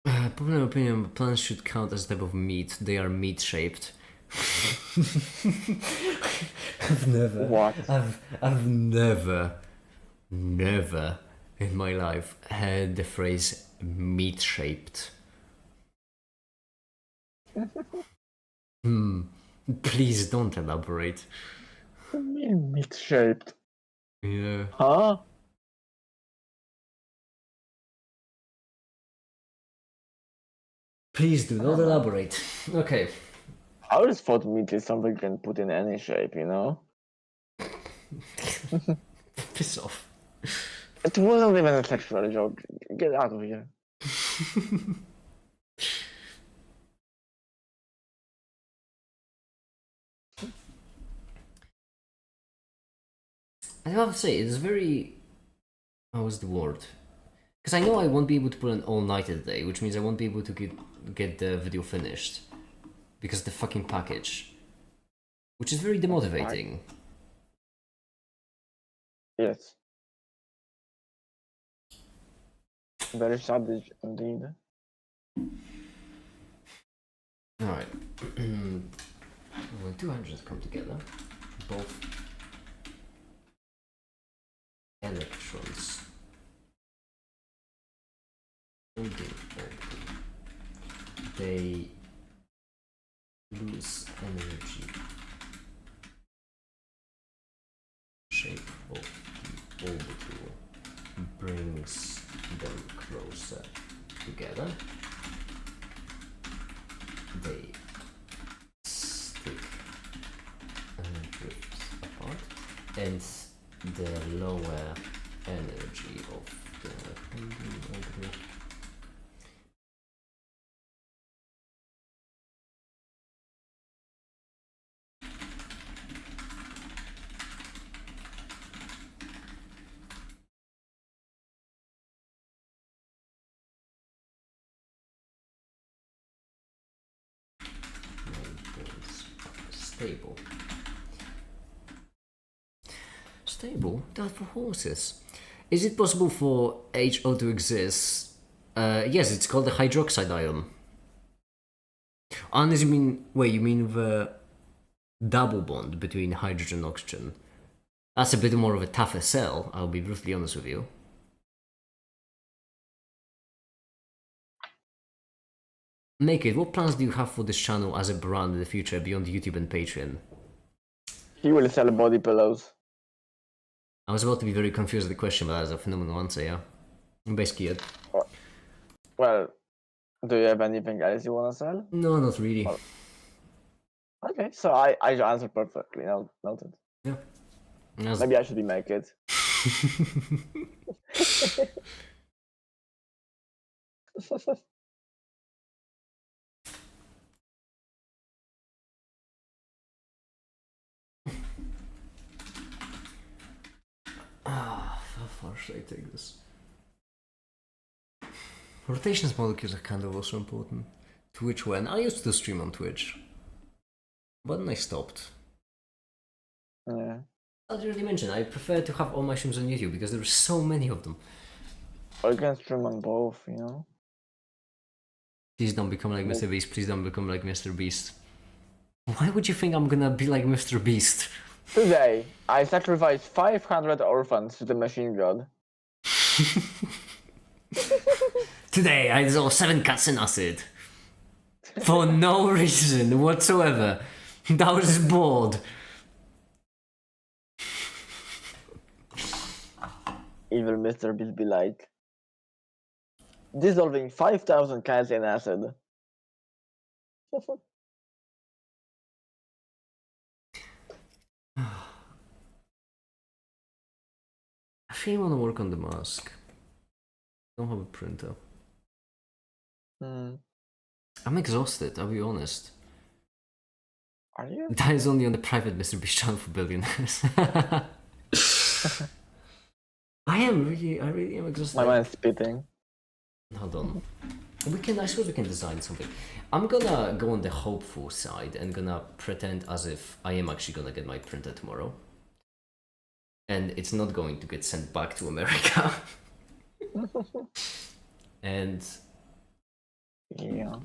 Speaker 1: Popular opinion, plants should count as a type of meat. They are meat-shaped. I've never...
Speaker 2: What?
Speaker 1: I've never in my life heard the phrase meat-shaped. Please don't elaborate.
Speaker 2: What do you mean meat-shaped?
Speaker 1: Yeah.
Speaker 2: Huh?
Speaker 1: Please do not elaborate. Okay.
Speaker 2: I always thought meat is something you can put in any shape, you know?
Speaker 1: Piss off.
Speaker 2: It wasn't even a sexual joke. Get out of here.
Speaker 1: I have to say, it's very... How was the word? Because I know I won't be able to put an all-nighter today, which means I won't be able to get the video finished. Because the fucking package. Which is very demotivating.
Speaker 2: Yes. Very sad indeed.
Speaker 1: Alright. When 200 come together, both electrons holding orbital, they lose energy. Shape of the orbital brings them closer together. They stick and drift apart, and the lower energy of the orbital stable. Stable? That's for horses. Is it possible for HO to exist? Yes, it's called a hydroxide ion. Unless you mean... Wait, you mean the double bond between hydrogen and oxygen? That's a bit more of a tougher cell, I'll be brutally honest with you. Naked, what plans do you have for this channel as a brand in the future beyond YouTube and Patreon?
Speaker 2: He will sell body pillows.
Speaker 1: I was about to be very confused with the question, but that's a phenomenal answer, yeah. Basically it.
Speaker 2: Well, do you have anything else you want to sell?
Speaker 1: No, not really.
Speaker 2: Well, okay, so I answered perfectly. Noted.
Speaker 1: Yeah.
Speaker 2: Maybe I should be naked.
Speaker 1: How far should I take this? Rotations molecules are kind of also important. Twitch when? I used to stream on Twitch. But then I stopped.
Speaker 2: Yeah.
Speaker 1: As you already mentioned, I prefer to have all my streams on YouTube because there are so many of them.
Speaker 2: Or you can stream on both, you know?
Speaker 1: Please don't become like Mr. Beast, please don't become like Mr. Beast. Why would you think I'm gonna be like Mr. Beast?
Speaker 2: Today, I sacrificed 500 orphans to the machine god.
Speaker 1: Today, I dissolved 7 cats in acid. For no reason whatsoever. I was just bored.
Speaker 2: Evil Mr. Beast be like, dissolving 5,000 cats in acid.
Speaker 1: I think I want to work on the mask. I don't have a printer. I'm exhausted, I'll be honest.
Speaker 2: Are you?
Speaker 1: That is only on the private Mr. Beast channel for billionaires. I really am exhausted.
Speaker 2: My mind's spitting.
Speaker 1: Hold on. I suppose we can design something. I'm gonna go on the hopeful side and gonna pretend as if I am actually gonna get my printer tomorrow. And it's not going to get sent back to America. And
Speaker 2: Yeah.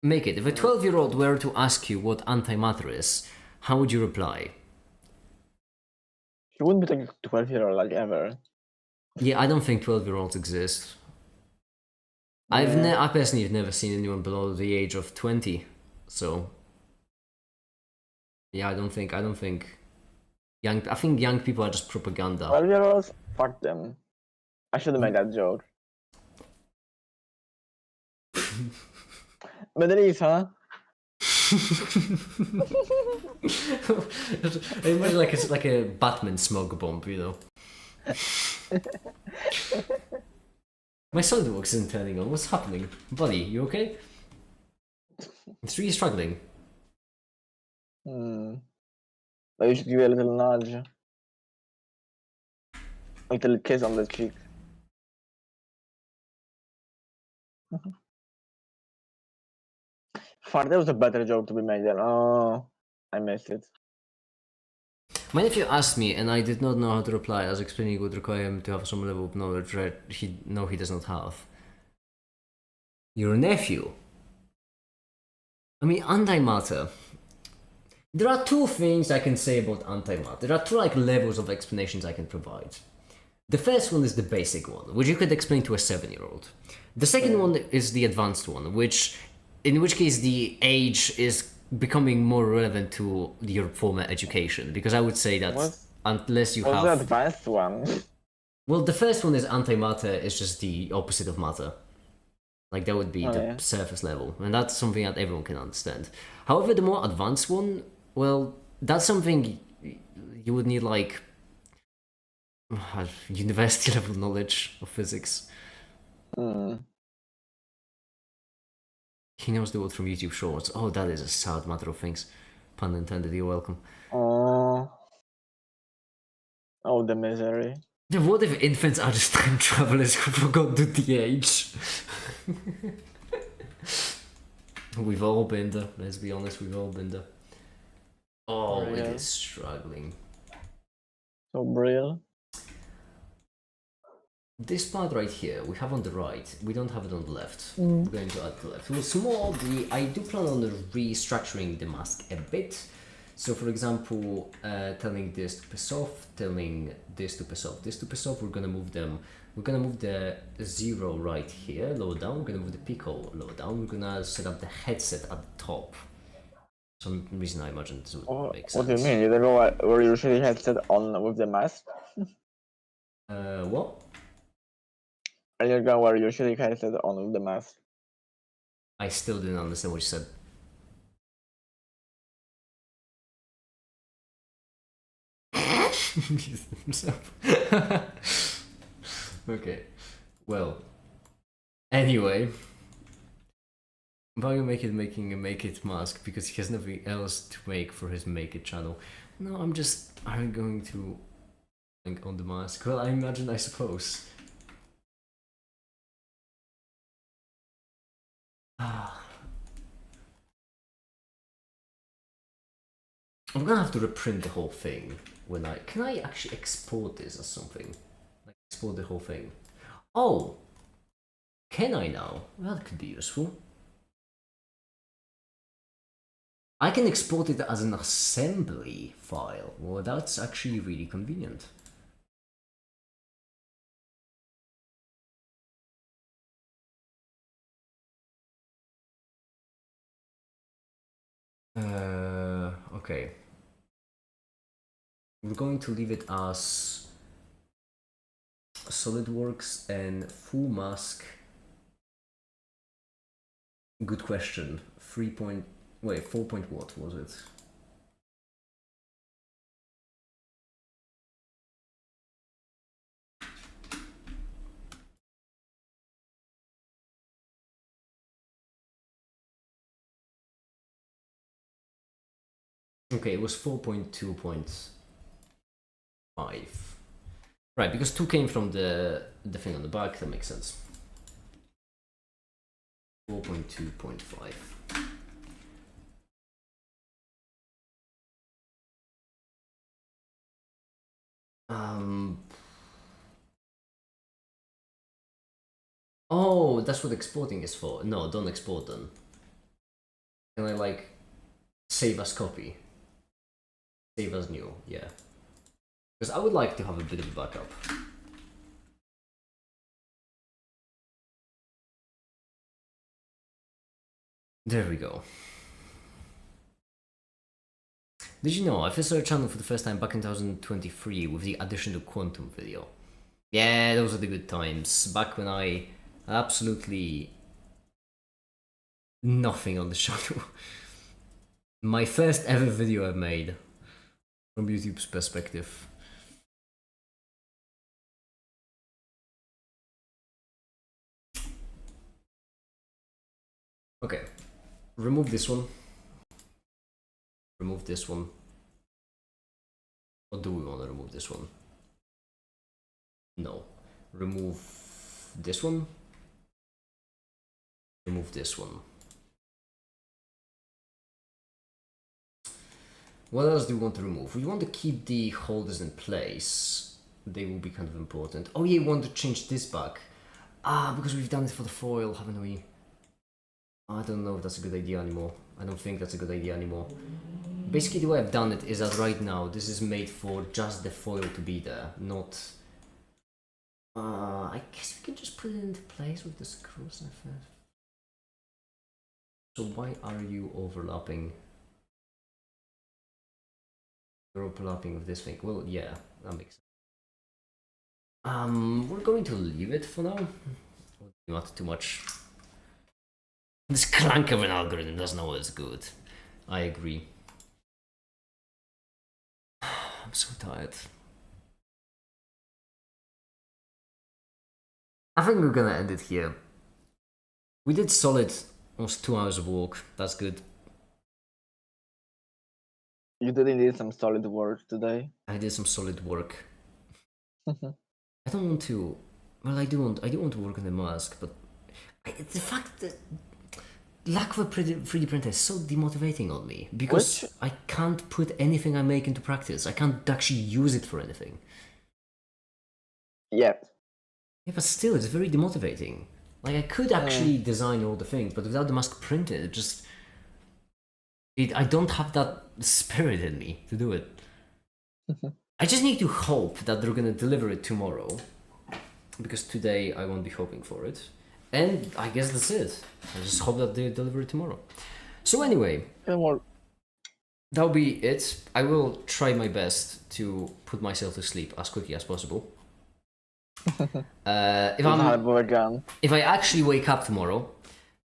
Speaker 1: make it. If a 12-year-old were to ask you what antimatter is, how would you reply?
Speaker 2: She wouldn't be like 12-year-old like ever.
Speaker 1: Yeah, I don't think 12-year-olds exist.
Speaker 2: Yeah.
Speaker 1: I personally have never seen anyone below the age of 20. So yeah, I don't think I think young people are just propaganda.
Speaker 2: 12-year-olds? Fuck them. I should have made that joke. But it is, huh?
Speaker 1: I imagine like a Batman smoke bomb, you know. My soundbox isn't turning on. What's happening, buddy? You okay? It's really struggling.
Speaker 2: Maybe you should give you a little nudge. A little kiss on the cheek. Fuck, there was a better joke to be made then. Oh, I missed it.
Speaker 1: My nephew asked me, and I did not know how to reply, as explaining would require him to have some level of knowledge that he does not have. Your nephew? I mean, antimatter. There are two things I can say about antimatter. There are two levels of explanations I can provide. The first one is the basic one, which you could explain to a 7-year-old. The second one is the advanced one, in which case the age is becoming more relevant to your former education, because I would say that unless you have...
Speaker 2: What's the advanced one?
Speaker 1: Well, the first one is antimatter is just the opposite of matter. Like, that would be the surface level, and that's something that everyone can understand. However, the more advanced one, well, that's something you would need, like, university level knowledge of physics. He knows the word from YouTube Shorts. Oh, that is a sad matter of things. Pun intended, you're welcome.
Speaker 2: Oh, the misery.
Speaker 1: What if infants are just time travelers who forgot to de-age? We've all been there, let's be honest, we've all been there. Oh, it is struggling.
Speaker 2: So real.
Speaker 1: This part right here, we have on the right, we don't have it on the left. We're going to add the left. Well, small, I do plan on restructuring the mask a bit. So for example, telling this to piss off, telling this to piss off, this to piss off, we're gonna move them. We're gonna move the 0 right here, lower down, we're gonna move the pico lower down, we're gonna set up the headset at the top. Some reason I imagine this would make sense.
Speaker 2: What do you mean? You don't know where you usually headset on with the mask?
Speaker 1: What?
Speaker 2: And you're going where you usually headset on with the mask.
Speaker 1: I still didn't understand what you said. Okay, well, anyway, Bio making a Make It mask because he has nothing else to make for his Make It channel. No, I'm going to think on the mask. Well, I suppose. I'm gonna have to reprint the whole thing can I actually export this as something? Like export the whole thing. Oh! Can I now? Well, that could be useful. I can export it as an assembly file. Well, that's actually really convenient. Okay. We're going to leave it as SolidWorks and full mask. Good question. 4 point what was it? Okay, it was 4.2.5. Right, because 2 came from the thing on the back, that makes sense. 4.2.5. Oh, that's what exporting is for. No, don't export them. Can I like save as copy? Save as new, yeah. Because I would like to have a bit of a backup. There we go. Did you know I first saw a channel for the first time back in 2023 with the addition to Quantum video? Yeah, those are the good times. Back when I absolutely nothing on the channel. My first ever video I made from YouTube's perspective. Okay, remove this one. Remove this one. Or do we want to remove this one? No. Remove this one. Remove this one. What else do we want to remove? We want to keep the holders in place. They will be kind of important. Oh yeah, we want to change this back. Ah, because we've done it for the foil, haven't we? I don't know if that's a good idea anymore. I don't think that's a good idea anymore. Basically, the way I've done it is that right now, this is made for just the foil to be there, not... I guess we can just put it into place with the screws and first. So why are you overlapping? You're overlapping with this thing. Well, yeah, that makes sense. We're going to leave it for now. Not too much. This clank of an algorithm doesn't always good. I agree. I'm so tired. I think we're gonna end it here. We did solid almost 2 hours of work. That's good.
Speaker 2: You did indeed some solid work today.
Speaker 1: I did some solid work. I don't want to. Well, I do want to work on the mask, but the fact that lack of a 3D printer is so demotivating on me because I can't put anything I make into practice. I can't actually use it for anything.
Speaker 2: Yet.
Speaker 1: Yeah, but still, it's very demotivating. Like, I could actually design all the things, but without the mask printed, it just... I don't have that spirit in me to do it. I just need to hope that they're gonna deliver it tomorrow, because today I won't be hoping for it. And I guess that's it. I just hope that they deliver it tomorrow. So anyway, that'll be it. I will try my best to put myself to sleep as quickly as possible. If I actually wake up tomorrow,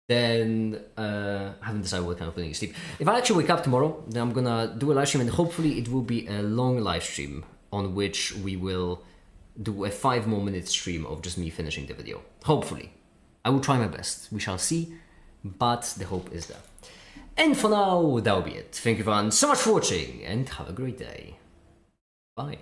Speaker 1: then I haven't decided what kind of putting to sleep. If I actually wake up tomorrow, then I'm gonna do a live stream, and hopefully it will be a long live stream on which we will do a 5 more minute stream of just me finishing the video. Hopefully. I will try my best. We shall see, but the hope is there. And for now, that'll be it. Thank you everyone so much for watching, and have a great day. Bye.